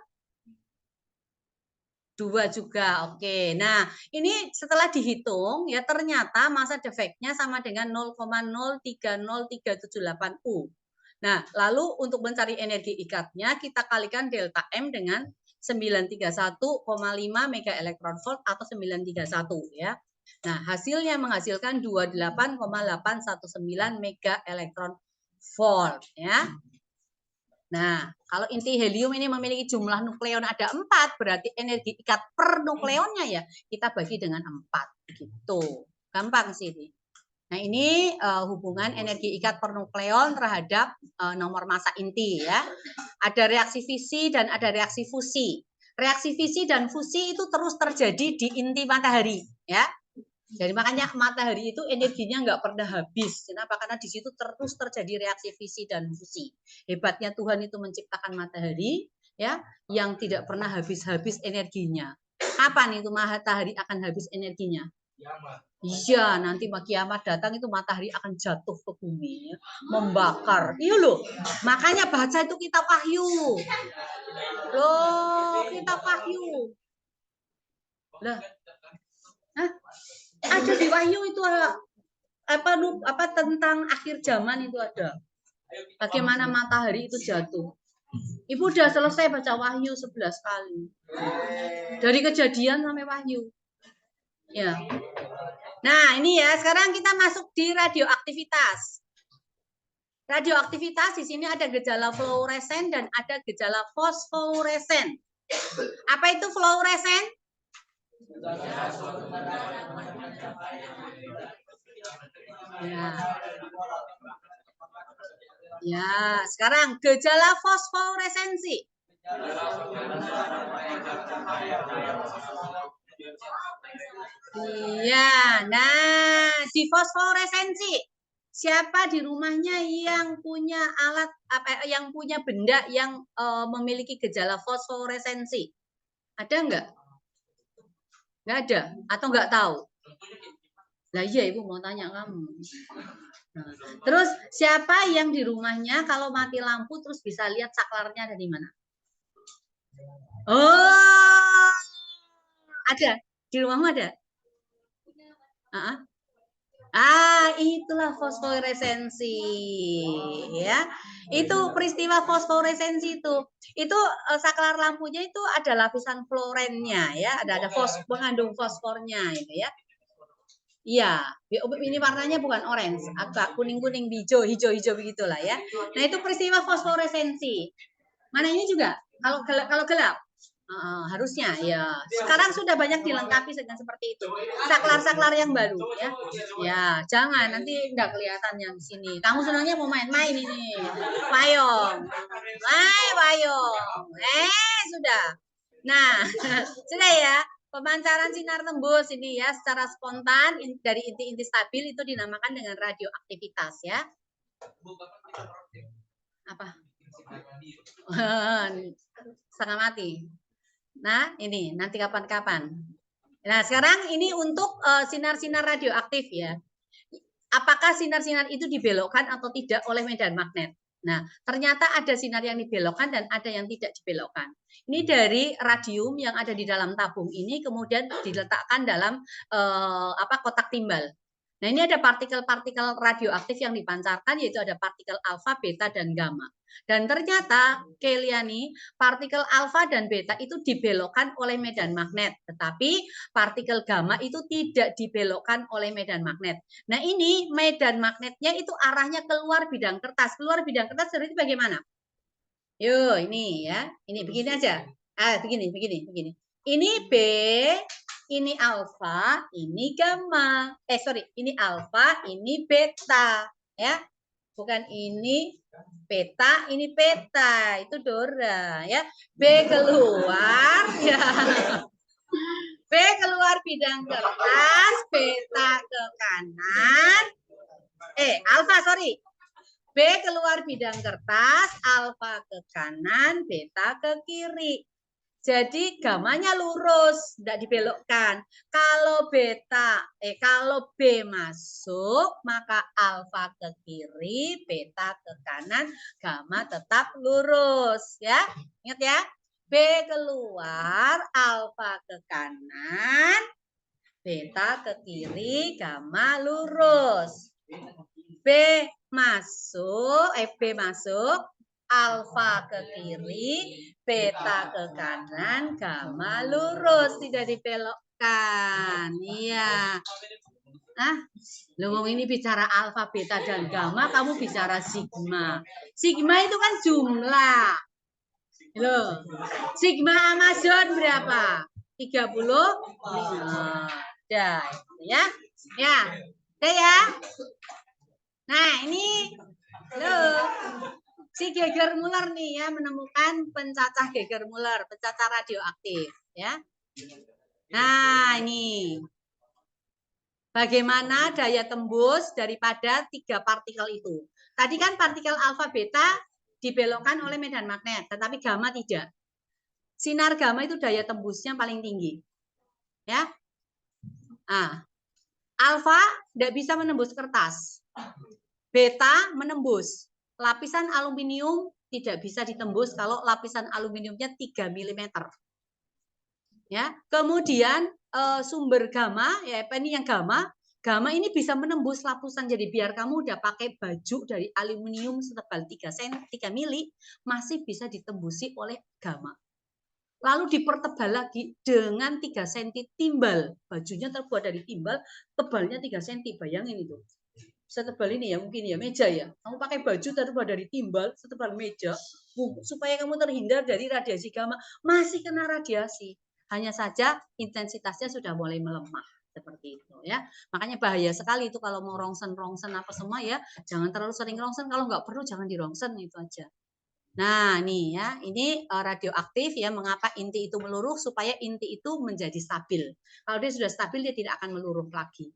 2 juga. Oke. Nah, ini setelah dihitung ya ternyata massa defeknya sama dengan 0,030378 U. Nah, lalu untuk mencari energi ikatnya kita kalikan delta M dengan 931,5 mega elektron volt atau 931 ya. Nah, hasilnya menghasilkan 28,819 mega elektron volt ya. Nah, kalau inti helium ini memiliki jumlah nukleon ada 4, berarti energi ikat per nukleonnya ya kita bagi dengan 4 gitu. Gampang sih ini. Nah, ini hubungan energi ikat per nukleon terhadap nomor massa inti ya. Ada reaksi fisi dan ada reaksi fusi. Reaksi fisi dan fusi itu terus terjadi di inti matahari ya. Jadi makanya matahari itu energinya nggak pernah habis. Kenapa? Karena di situ terus terjadi reaksi fisi dan fusi. Hebatnya Tuhan itu menciptakan matahari ya yang tidak pernah habis-habis energinya. Kapan itu matahari akan habis energinya? Iya, nanti kiamat datang itu matahari akan jatuh ke bumi, ya, membakar. Iya loh, makanya baca itu kitab Wahyu. Loh, kitab Wahyu. Lah, hah? Ada di Wahyu itu apa tentang akhir zaman itu ada. Bagaimana matahari itu jatuh. Ibu udah selesai baca Wahyu 11 kali. Dari Kejadian sampai Wahyu. Ya. Nah, ini ya, sekarang kita masuk di radioaktivitas. Radioaktivitas di sini ada gejala fluoresen dan ada gejala fosforesen. Apa itu fluoresen? Ya. Ya, sekarang gejala fosforesensi. Iya, nah di fosforesensi siapa di rumahnya yang punya alat yang punya benda yang memiliki gejala fosforesensi? Ada enggak? Enggak ada atau enggak tahu? Lah iya Ibu mau tanya kamu. Nah, terus siapa yang di rumahnya kalau mati lampu terus bisa lihat saklarnya ada di mana? Oh, ada. Di rumahmu ada? Itulah fosforesensi ya. Itu peristiwa fosforesensi itu. Itu saklar lampunya itu ada lapisan florennya ya, ada mengandung fosfornya itu ya. Iya, ini warnanya bukan orange, agak kuning-kuning, hijau-hijau begitulah ya. Nah, itu peristiwa fosforesensi. Mana ini juga? Kalau gelap harusnya ya. Sekarang sudah banyak dilengkapi dengan seperti itu. Saklar-saklar yang baru ya. Ya, jangan nanti enggak kelihatannya di sini. Kamu senangnya mau main-main ini. Payung. Payung. Sudah. Nah, sudah ya. Pemancaran sinar tembus ini ya secara spontan dari inti-inti stabil itu dinamakan dengan radioaktivitas ya. Apa? Setengah mati. Nah, ini nanti kapan-kapan. Nah, sekarang ini untuk sinar-sinar radioaktif ya. Apakah sinar-sinar itu dibelokkan atau tidak oleh medan magnet? Nah, ternyata ada sinar yang dibelokkan dan ada yang tidak dibelokkan. Ini dari radium yang ada di dalam tabung ini kemudian diletakkan dalam kotak timbal. Nah, ini ada partikel-partikel radioaktif yang dipancarkan, yaitu ada partikel alfa, beta, dan gamma. Dan ternyata, Keliani, partikel alfa dan beta itu dibelokkan oleh medan magnet, tetapi partikel gamma itu tidak dibelokkan oleh medan magnet. Nah, ini medan magnetnya itu arahnya keluar bidang kertas. Keluar bidang kertas itu bagaimana? Yuk, ini ya. Ini begini aja. Begini. Ini B, ini alfa, ini gamma. Ini alfa, ini beta, ya. Bukan ini beta, ini beta. Itu Dora, ya. B keluar, ya. B keluar bidang kertas, beta ke kanan. B keluar bidang kertas, alfa ke kanan, beta ke kiri. Jadi gamanya lurus, tidak dibelokkan. Kalau B masuk, maka alfa ke kiri, beta ke kanan, gamma tetap lurus, ya. Ingat ya. B keluar, alfa ke kanan, beta ke kiri, gamma lurus. B masuk, alfa ke kiri, beta ke kanan, gamma lurus, tidak dibelokkan. Iya. Ini bicara alfa, beta, dan gamma, kamu bicara sigma. Sigma itu kan jumlah. Loh. Sigma Amazon berapa? 35. Ya. Ya. Ya. Nah, ini loh. Si Geiger-Müller nih ya menemukan pencacah Geiger-Müller, pencacah radioaktif ya. Nah, ini bagaimana daya tembus daripada 3 partikel itu. Tadi kan partikel alfa beta dibelokkan oleh medan magnet, tetapi gamma tidak. Sinar gamma itu daya tembusnya paling tinggi. Ya. Alfa tidak bisa menembus kertas. Beta menembus. Lapisan aluminium tidak bisa ditembus kalau lapisan aluminiumnya 3 mm. Ya, kemudian sumber gamma, ya ini yang gamma ini bisa menembus lapisan. Jadi biar kamu udah pakai baju dari aluminium setebal 3 mili, masih bisa ditembusi oleh gamma. Lalu dipertebal lagi dengan 3 cm timbal. Bajunya terbuat dari timbal, tebalnya 3 cm. Bayangin itu. Setebal ini ya mungkin ya meja ya. Kamu pakai baju terbuat dari timbal setebal meja supaya kamu terhindar dari radiasi gamma. Masih kena radiasi. Hanya saja intensitasnya sudah mulai melemah seperti itu ya. Makanya bahaya sekali itu kalau mau rongsen apa semua ya. Jangan terlalu sering rongsen. Kalau nggak perlu jangan dirongsen, itu aja. Nah, nih ya, ini radioaktif ya. Mengapa inti itu meluruh? Supaya inti itu menjadi stabil. Kalau dia sudah stabil dia tidak akan meluruh lagi.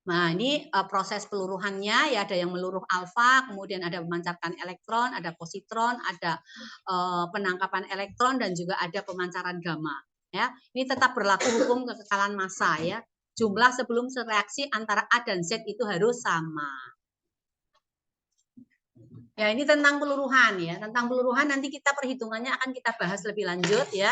Nah, ini proses peluruhannya ya, ada yang meluruh alfa, kemudian ada memancarkan elektron, ada positron, ada penangkapan elektron dan juga ada pemancaran gamma ya. Ini tetap berlaku hukum kekekalan massa ya. Jumlah sebelum reaksi antara A dan Z itu harus sama. Ya, ini tentang peluruhan ya. Tentang peluruhan nanti kita perhitungannya akan kita bahas lebih lanjut ya.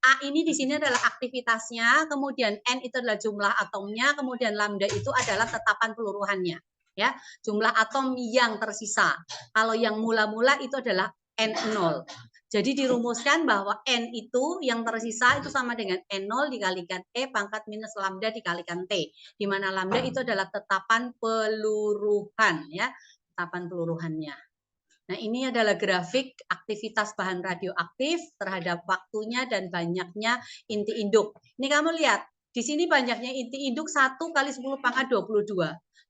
A ini di sini adalah aktivitasnya, kemudian N itu adalah jumlah atomnya, kemudian lambda itu adalah tetapan peluruhannya ya. Jumlah atom yang tersisa. Kalau yang mula-mula itu adalah N0. Jadi dirumuskan bahwa N itu yang tersisa itu sama dengan N0 dikalikan E pangkat minus lambda dikalikan T. Di mana lambda itu adalah tetapan peluruhan ya. Tetapan peluruhannya. Nah, ini adalah grafik aktivitas bahan radioaktif terhadap waktunya dan banyaknya inti induk. Ini kamu lihat, di sini banyaknya inti induk 1 kali 10 pangkat 22.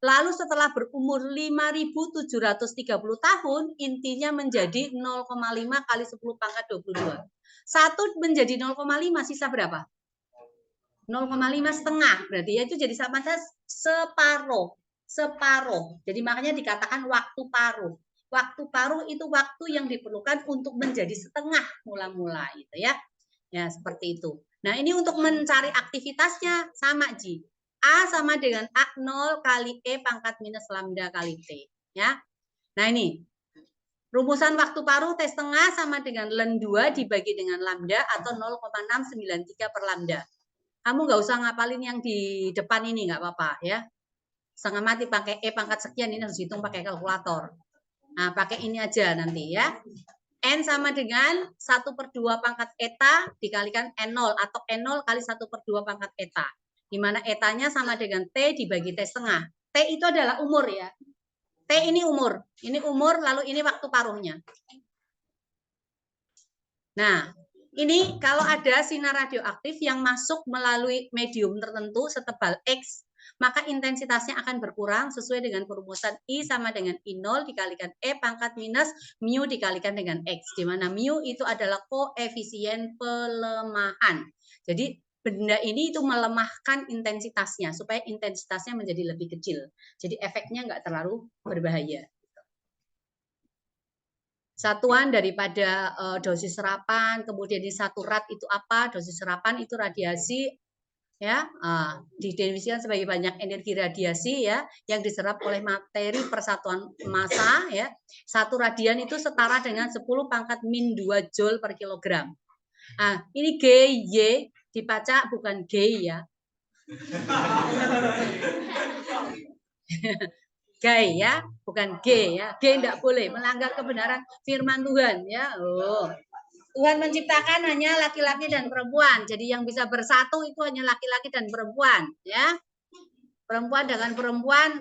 Lalu setelah berumur 5.730 tahun, intinya menjadi 0,5 kali 10 pangkat 22. 1 menjadi 0,5, sisa berapa? 0,5 setengah. Berarti ya itu jadi sama saja separuh. Separuh. Jadi makanya dikatakan waktu paruh. Waktu paruh itu waktu yang diperlukan untuk menjadi setengah mula-mula gitu ya. Ya, seperti itu. Nah, ini untuk mencari aktivitasnya sama, Ji. A sama dengan A0 kali E pangkat minus lambda kali T. Ya. Nah, ini. Rumusan waktu paruh T setengah sama dengan ln 2 dibagi dengan lambda atau 0,693 per lambda. Kamu nggak usah ngapalin yang di depan ini, nggak apa-apa ya. Setengah mati pakai E pangkat sekian, ini harus hitung pakai kalkulator. Nah, pakai ini aja nanti ya. N sama dengan 1/2 pangkat eta dikalikan N0 atau N0 kali 1/2 pangkat eta. Di mana etanya sama dengan T dibagi T setengah. T itu adalah umur ya. T ini umur. Ini umur, lalu ini waktu paruhnya. Nah, ini kalau ada sinar radioaktif yang masuk melalui medium tertentu setebal X, maka intensitasnya akan berkurang sesuai dengan perumusan I sama dengan I0 dikalikan E pangkat minus mu dikalikan dengan X, di mana mu itu adalah koefisien pelemahan. Jadi benda ini itu melemahkan intensitasnya supaya intensitasnya menjadi lebih kecil. Jadi efeknya nggak terlalu berbahaya. Satuan daripada dosis serapan, kemudian di satu rad itu apa? Dosis serapan itu radiasi ya, didefinisikan sebagai banyak energi radiasi ya yang diserap oleh materi persatuan massa ya. Satu radian itu setara dengan 10 pangkat min 2 joule per kilogram. Ini GY dibaca bukan G ya. G ya, bukan G ya. G tidak boleh melanggar kebenaran firman Tuhan ya. Tuhan menciptakan hanya laki-laki dan perempuan. Jadi yang bisa bersatu itu hanya laki-laki dan perempuan ya. Perempuan dengan perempuan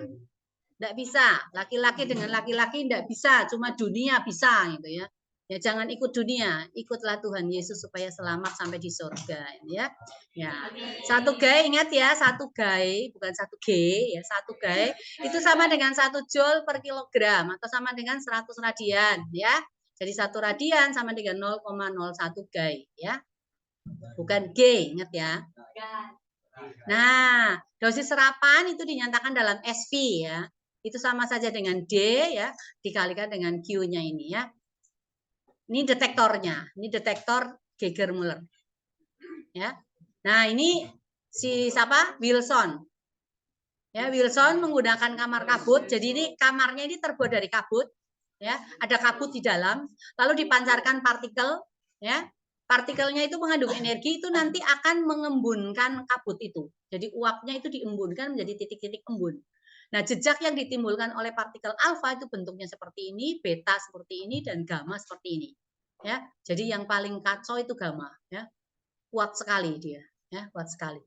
tidak bisa, laki-laki dengan laki-laki tidak bisa, cuma dunia bisa gitu ya. Ya jangan ikut dunia, ikutlah Tuhan Yesus supaya selamat sampai di surga ya. Ya. Satu G ingat ya, satu G bukan satu G ya, satu G itu sama dengan 1 joule per kilogram atau sama dengan 100 radian ya. Jadi 1 radian sama dengan 0,01 G ya. Bukan G, ingat ya. Nah, dosis serapan itu dinyatakan dalam SV ya. Itu sama saja dengan D ya, dikalikan dengan Q-nya ini ya. Ini detektornya, ini detektor Geiger-Müller. Ya. Nah, ini si siapa? Wilson. Ya, Wilson menggunakan kamar kabut. Jadi ini kamarnya ini terbuat dari kabut, ya. Ada kabut di dalam, lalu dipancarkan partikel, ya. Partikelnya itu mengandung energi itu nanti akan mengembunkan kabut itu. Jadi uapnya itu diembunkan menjadi titik-titik embun. Nah, jejak yang ditimbulkan oleh partikel alfa itu bentuknya seperti ini, beta seperti ini, dan gamma seperti ini. Ya, jadi yang paling kacau itu gamma. Ya, kuat sekali dia. Ya, kuat sekali.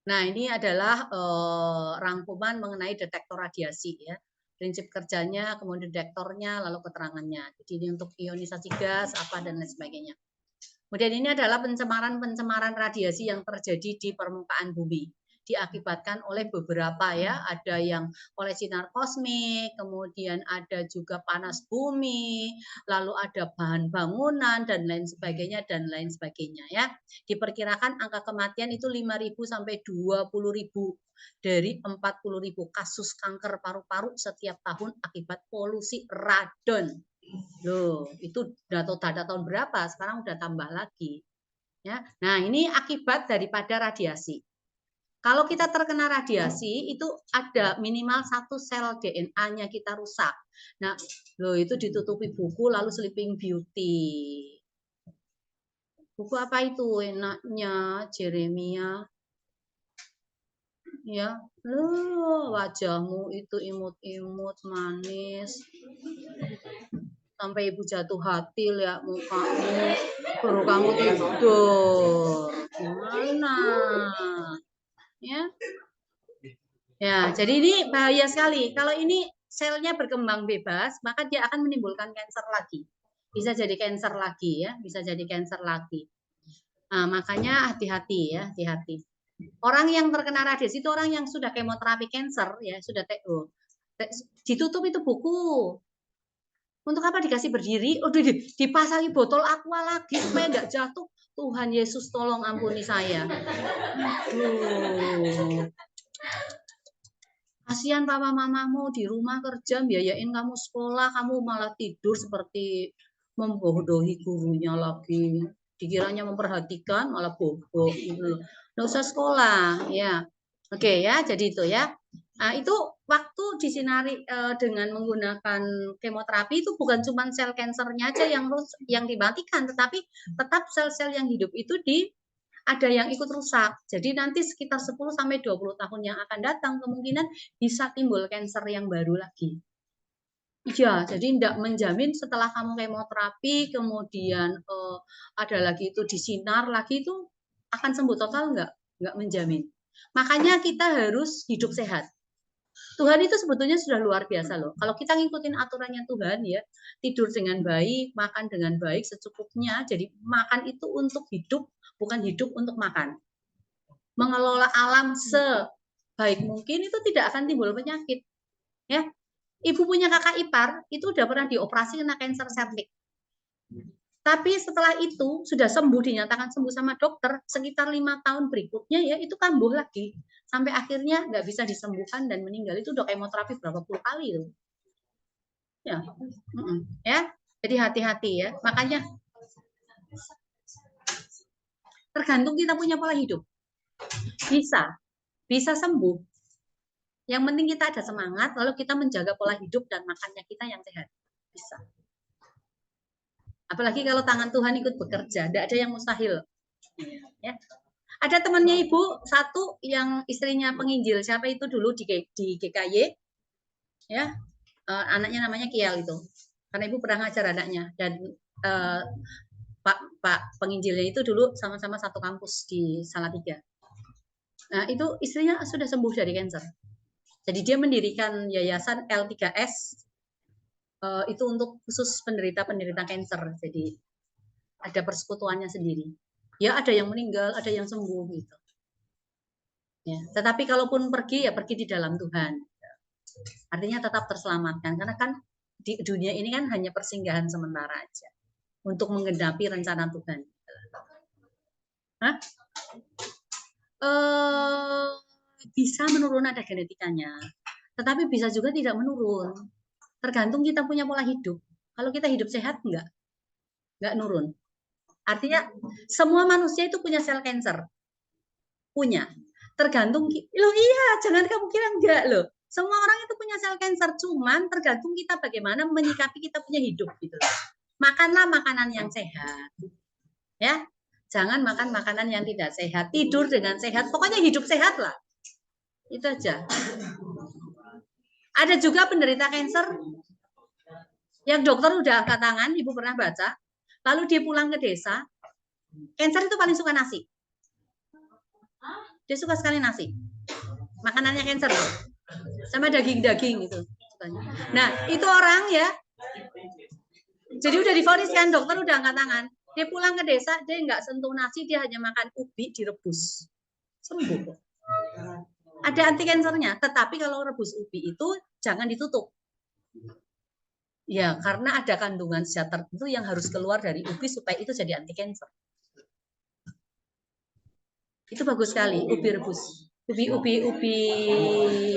Nah, ini adalah rangkuman mengenai detektor radiasi. Ya, prinsip kerjanya, kemudian detektornya, lalu keterangannya. Jadi ini untuk ionisasi gas, apa dan lain sebagainya. Kemudian ini adalah pencemaran radiasi yang terjadi di permukaan bumi. Diakibatkan oleh beberapa ya, ada yang oleh sinar kosmik, kemudian ada juga panas bumi, lalu ada bahan bangunan dan lain sebagainya ya. Diperkirakan angka kematian itu 5.000 sampai 20.000 dari 40.000 kasus kanker paru-paru setiap tahun akibat polusi radon. Loh, itu data tahun berapa? Sekarang udah tambah lagi. Ya. Nah, ini akibat daripada radiasi. Kalau kita terkena radiasi, itu ada minimal 1 sel DNA-nya kita rusak. Nah, loh itu ditutupi buku lalu Sleeping Beauty. Buku apa itu enaknya? Jeremia. Ya, loh wajahmu itu imut-imut, manis. Sampai ibu jatuh hati lihat mukamu, baru kamu tidur. Gimana? Ya, jadi ini bahaya sekali. Kalau ini selnya berkembang bebas, maka dia akan menimbulkan kanker lagi. Bisa jadi kanker lagi ya, bisa jadi kanker lagi. Nah, makanya hati-hati ya, hati-hati. Orang yang terkena radiasi itu orang yang sudah kemoterapi kanker ya, sudah TO. Ditutup itu buku. Untuk apa dikasih berdiri? Oh, dipasangi botol aqua lagi supaya nggak jatuh. Tuhan Yesus tolong ampuni saya. Kasihan papa mamamu di rumah kerja, biayain kamu sekolah, kamu malah tidur seperti membodohi gurunya lagi. Dikiranya memperhatikan, malah bodoh. Nggak usah sekolah, ya. Oke ya, jadi itu ya. Nah, itu waktu disinari dengan menggunakan kemoterapi itu bukan cuma sel kansernya aja yang dimatikan, tetapi tetap sel-sel yang hidup itu ada yang ikut rusak. Jadi nanti sekitar 10 sampai 20 tahun yang akan datang kemungkinan bisa timbul kanker yang baru lagi. Iya, jadi tidak menjamin setelah kamu kemoterapi, kemudian ada lagi itu disinar lagi itu akan sembuh total nggak menjamin. Makanya kita harus hidup sehat. Tuhan itu sebetulnya sudah luar biasa loh. Kalau kita ngikutin aturannya Tuhan ya, tidur dengan baik, makan dengan baik secukupnya. Jadi makan itu untuk hidup, bukan hidup untuk makan. Mengelola alam sebaik mungkin itu tidak akan timbul penyakit. Ya, ibu punya kakak ipar itu udah pernah dioperasi kena kanker cervix. Tapi setelah itu sudah sembuh, dinyatakan sembuh sama dokter, sekitar 5 tahun berikutnya ya itu kambuh lagi. Sampai akhirnya nggak bisa disembuhkan dan meninggal. Itu udah kemoterapi berapa puluh kali loh. Ya. Ya. Jadi hati-hati ya. Makanya tergantung kita punya pola hidup. Bisa sembuh. Yang penting kita ada semangat, lalu kita menjaga pola hidup dan makannya kita yang sehat. Bisa. Apalagi kalau tangan Tuhan ikut bekerja, tidak ada yang mustahil. Ya. Ada temannya ibu satu yang istrinya penginjil, siapa itu dulu di GKY, ya, anaknya namanya Kial itu, karena ibu pernah ngajar anaknya dan Pak penginjilnya itu dulu sama-sama satu kampus di Salatiga. Nah itu istrinya sudah sembuh dari kanker. Jadi dia mendirikan yayasan L3S itu untuk khusus penderita kanker. Jadi ada persekutuannya sendiri. Ya ada yang meninggal, ada yang sembuh gitu. Ya, tetapi kalaupun pergi ya pergi di dalam Tuhan. Artinya tetap terselamatkan karena kan di dunia ini kan hanya persinggahan sementara aja untuk menggenapi rencana Tuhan. Hah? Bisa menurun ada genetikanya, tetapi bisa juga tidak menurun. Tergantung kita punya pola hidup. Kalau kita hidup sehat nggak nurun. Artinya semua manusia itu punya sel kanker. Punya. Tergantung, loh iya, jangan kamu kira enggak loh. Semua orang itu punya sel kanker, cuman tergantung kita bagaimana menyikapi kita punya hidup gitu. Makanlah makanan yang sehat. Ya. Jangan makan makanan yang tidak sehat, tidur dengan sehat, pokoknya hidup sehat lah. Itu aja. Ada juga penderita kanker yang dokter udah angkat tangan, ibu pernah baca, lalu dia pulang ke desa, kanker itu paling suka nasi. Dia suka sekali nasi. Makanannya kanker sama daging-daging gitu. Nah, itu orang ya. Jadi udah divonis kan, dokter udah angkat tangan. Dia pulang ke desa, dia nggak sentuh nasi, dia hanya makan ubi direbus. Sembuh. Ada anti kansernya, tetapi kalau rebus ubi itu jangan ditutup. Ya, karena ada kandungan zat tertentu yang harus keluar dari ubi supaya itu jadi anti kanser. Itu bagus sekali, ubi rebus. Ubi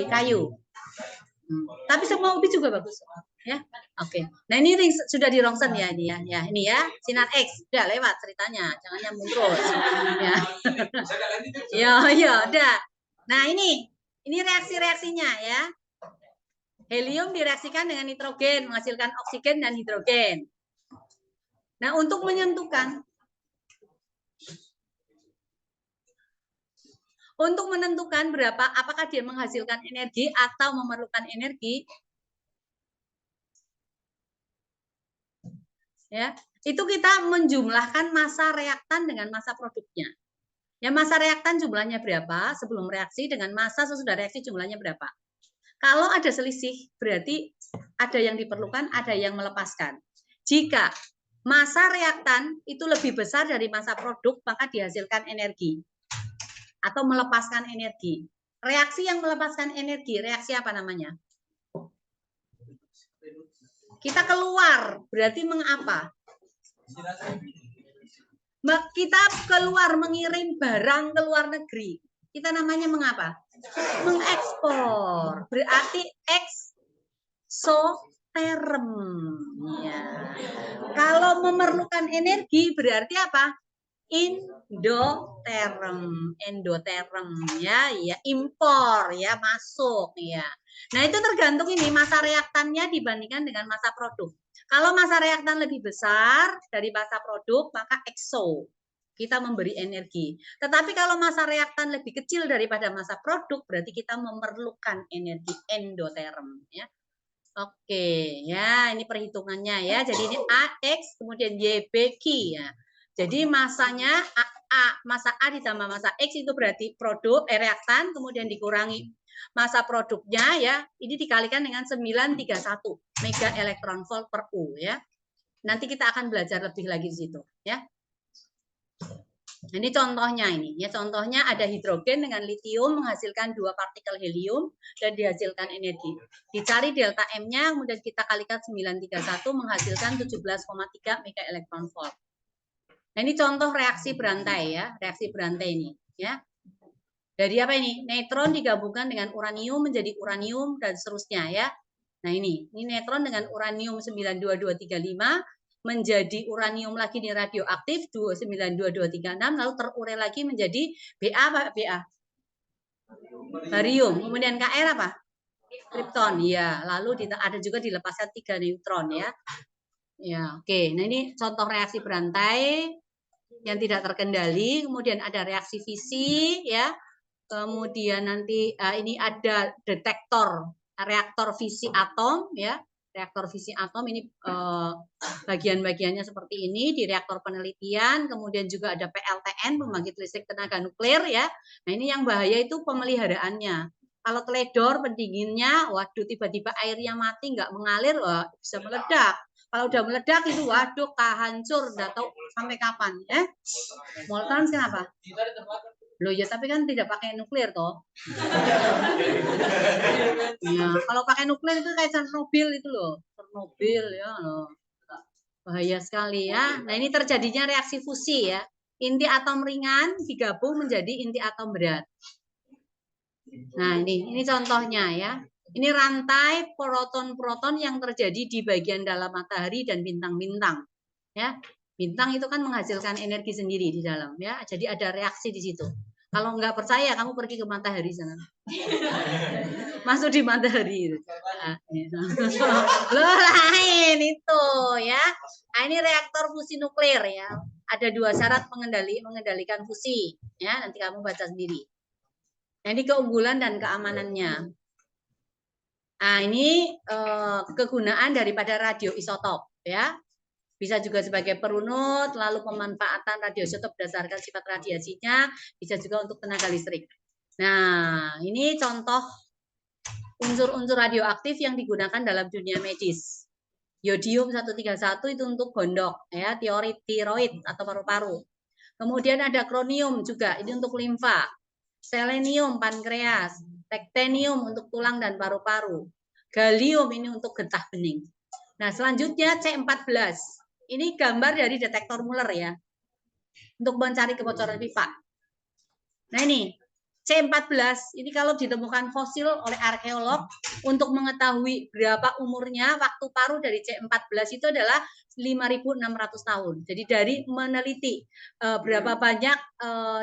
kayu. Tapi semua ubi juga bagus. Ya, oke. Nah ini sudah di rongsen ya ini ya. Ya ini ya sinar X udah lewat ceritanya, jangan nyambung terus. Ya, ya udah. Nah ini reaksi-reaksinya ya. Helium direaksikan dengan nitrogen menghasilkan oksigen dan hidrogen. Nah untuk menentukan berapa apakah dia menghasilkan energi atau memerlukan energi, ya itu kita menjumlahkan massa reaktan dengan massa produknya. Ya massa reaktan jumlahnya berapa sebelum reaksi dengan massa sesudah reaksi jumlahnya berapa. Kalau ada selisih berarti ada yang diperlukan, ada yang melepaskan. Jika massa reaktan itu lebih besar dari massa produk maka dihasilkan energi atau melepaskan energi. Reaksi yang melepaskan energi, reaksi apa namanya? Kita keluar, berarti mengapa? Kita keluar mengirim barang ke luar negeri. Kita namanya mengapa? Mengekspor. Berarti eksoterm. Ya. Kalau memerlukan energi berarti apa? Endoterm ya, impor ya, masuk ya. Nah, itu tergantung ini masa reaktannya dibandingkan dengan masa produk. Kalau masa reaktan lebih besar dari masa produk, maka ekso. Kita memberi energi. Tetapi kalau masa reaktan lebih kecil daripada masa produk, berarti kita memerlukan energi endoterm ya. Oke, ya ini perhitungannya ya. Jadi ini AX kemudian YBQ ya. Jadi masanya masa A ditambah masa X itu berarti produk reaktan, kemudian dikurangi masa produknya ya. Ini dikalikan dengan 931 mega elektron volt per U ya. Nanti kita akan belajar lebih lagi di situ ya. Ini contohnya ini ya, contohnya ada hidrogen dengan litium menghasilkan 2 partikel helium dan dihasilkan energi. Dicari delta M-nya kemudian kita kalikan 931 menghasilkan 17,3 mega elektron volt. Nah, ini contoh reaksi berantai ya, reaksi berantai ini ya. Dari apa ini? Neutron digabungkan dengan uranium menjadi uranium dan seterusnya ya. Nah, ini neutron dengan uranium 92235 menjadi uranium lagi di radioaktif 292236 lalu terurai lagi menjadi Ba apa Ba? Barium. Kemudian Kr apa? Kripton. Ya, lalu ada juga dilepaskan 3 neutron ya. Ya, oke. Nah, ini contoh reaksi berantai yang tidak terkendali, kemudian ada reaksi fisi ya. Kemudian nanti ini ada detektor reaktor fisi atom ya. Reaktor fisi atom ini bagian-bagiannya seperti ini di reaktor penelitian, kemudian juga ada PLTN pembangkit listrik tenaga nuklir ya. Nah, ini yang bahaya itu pemeliharaannya. Kalau teledor pendinginnya, waduh tiba-tiba airnya mati nggak mengalir, wah, bisa meledak. Kalau udah meledak itu waduh hancur, nggak tahu sampai kapan ya. Molten kenapa? Loh ya, tapi kan tidak pakai nuklir toh. Ya, kalau pakai nuklir itu kayak Chernobyl itu loh. Chernobyl ya loh. Bahaya sekali ya. Nah, ini terjadinya reaksi fusi ya. Inti atom ringan digabung menjadi inti atom berat. Nah, ini contohnya ya. Ini rantai proton-proton yang terjadi di bagian dalam matahari dan bintang-bintang. Ya. Bintang itu kan menghasilkan energi sendiri di dalam ya. Jadi ada reaksi di situ. Kalau nggak percaya, kamu pergi ke matahari sana. Masuk di matahari. Loh, lain itu ya. Nah, ini reaktor fusi nuklir ya. Ada 2 syarat mengendalikan fusi. Ya, nanti kamu baca sendiri. Nah, ini keunggulan dan keamanannya. Nah, ini kegunaan daripada radioisotop ya. Bisa juga sebagai perunut, lalu pemanfaatan radioisotop berdasarkan sifat radiasinya, bisa juga untuk tenaga listrik. Nah, ini contoh unsur-unsur radioaktif yang digunakan dalam dunia medis. Yodium 131 itu untuk gondok, ya, tiroid atau paru-paru. Kemudian ada kronium juga, ini untuk limfa. Selenium, pankreas. Titanium untuk tulang dan paru-paru. Gallium ini untuk getah bening. Nah, selanjutnya C14. Ini gambar dari detektor Muller ya. Untuk mencari kebocoran pipa. Nah, ini C14 ini kalau ditemukan fosil oleh arkeolog untuk mengetahui berapa umurnya waktu paru dari C14 itu adalah 5.600 tahun. Jadi dari meneliti berapa banyak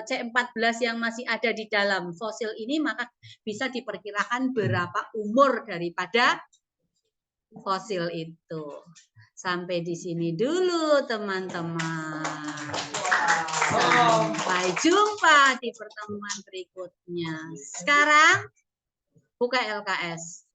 C14 yang masih ada di dalam fosil ini, maka bisa diperkirakan berapa umur daripada fosil itu. Sampai di sini dulu teman-teman. Sampai jumpa di pertemuan berikutnya. Sekarang buka LKS.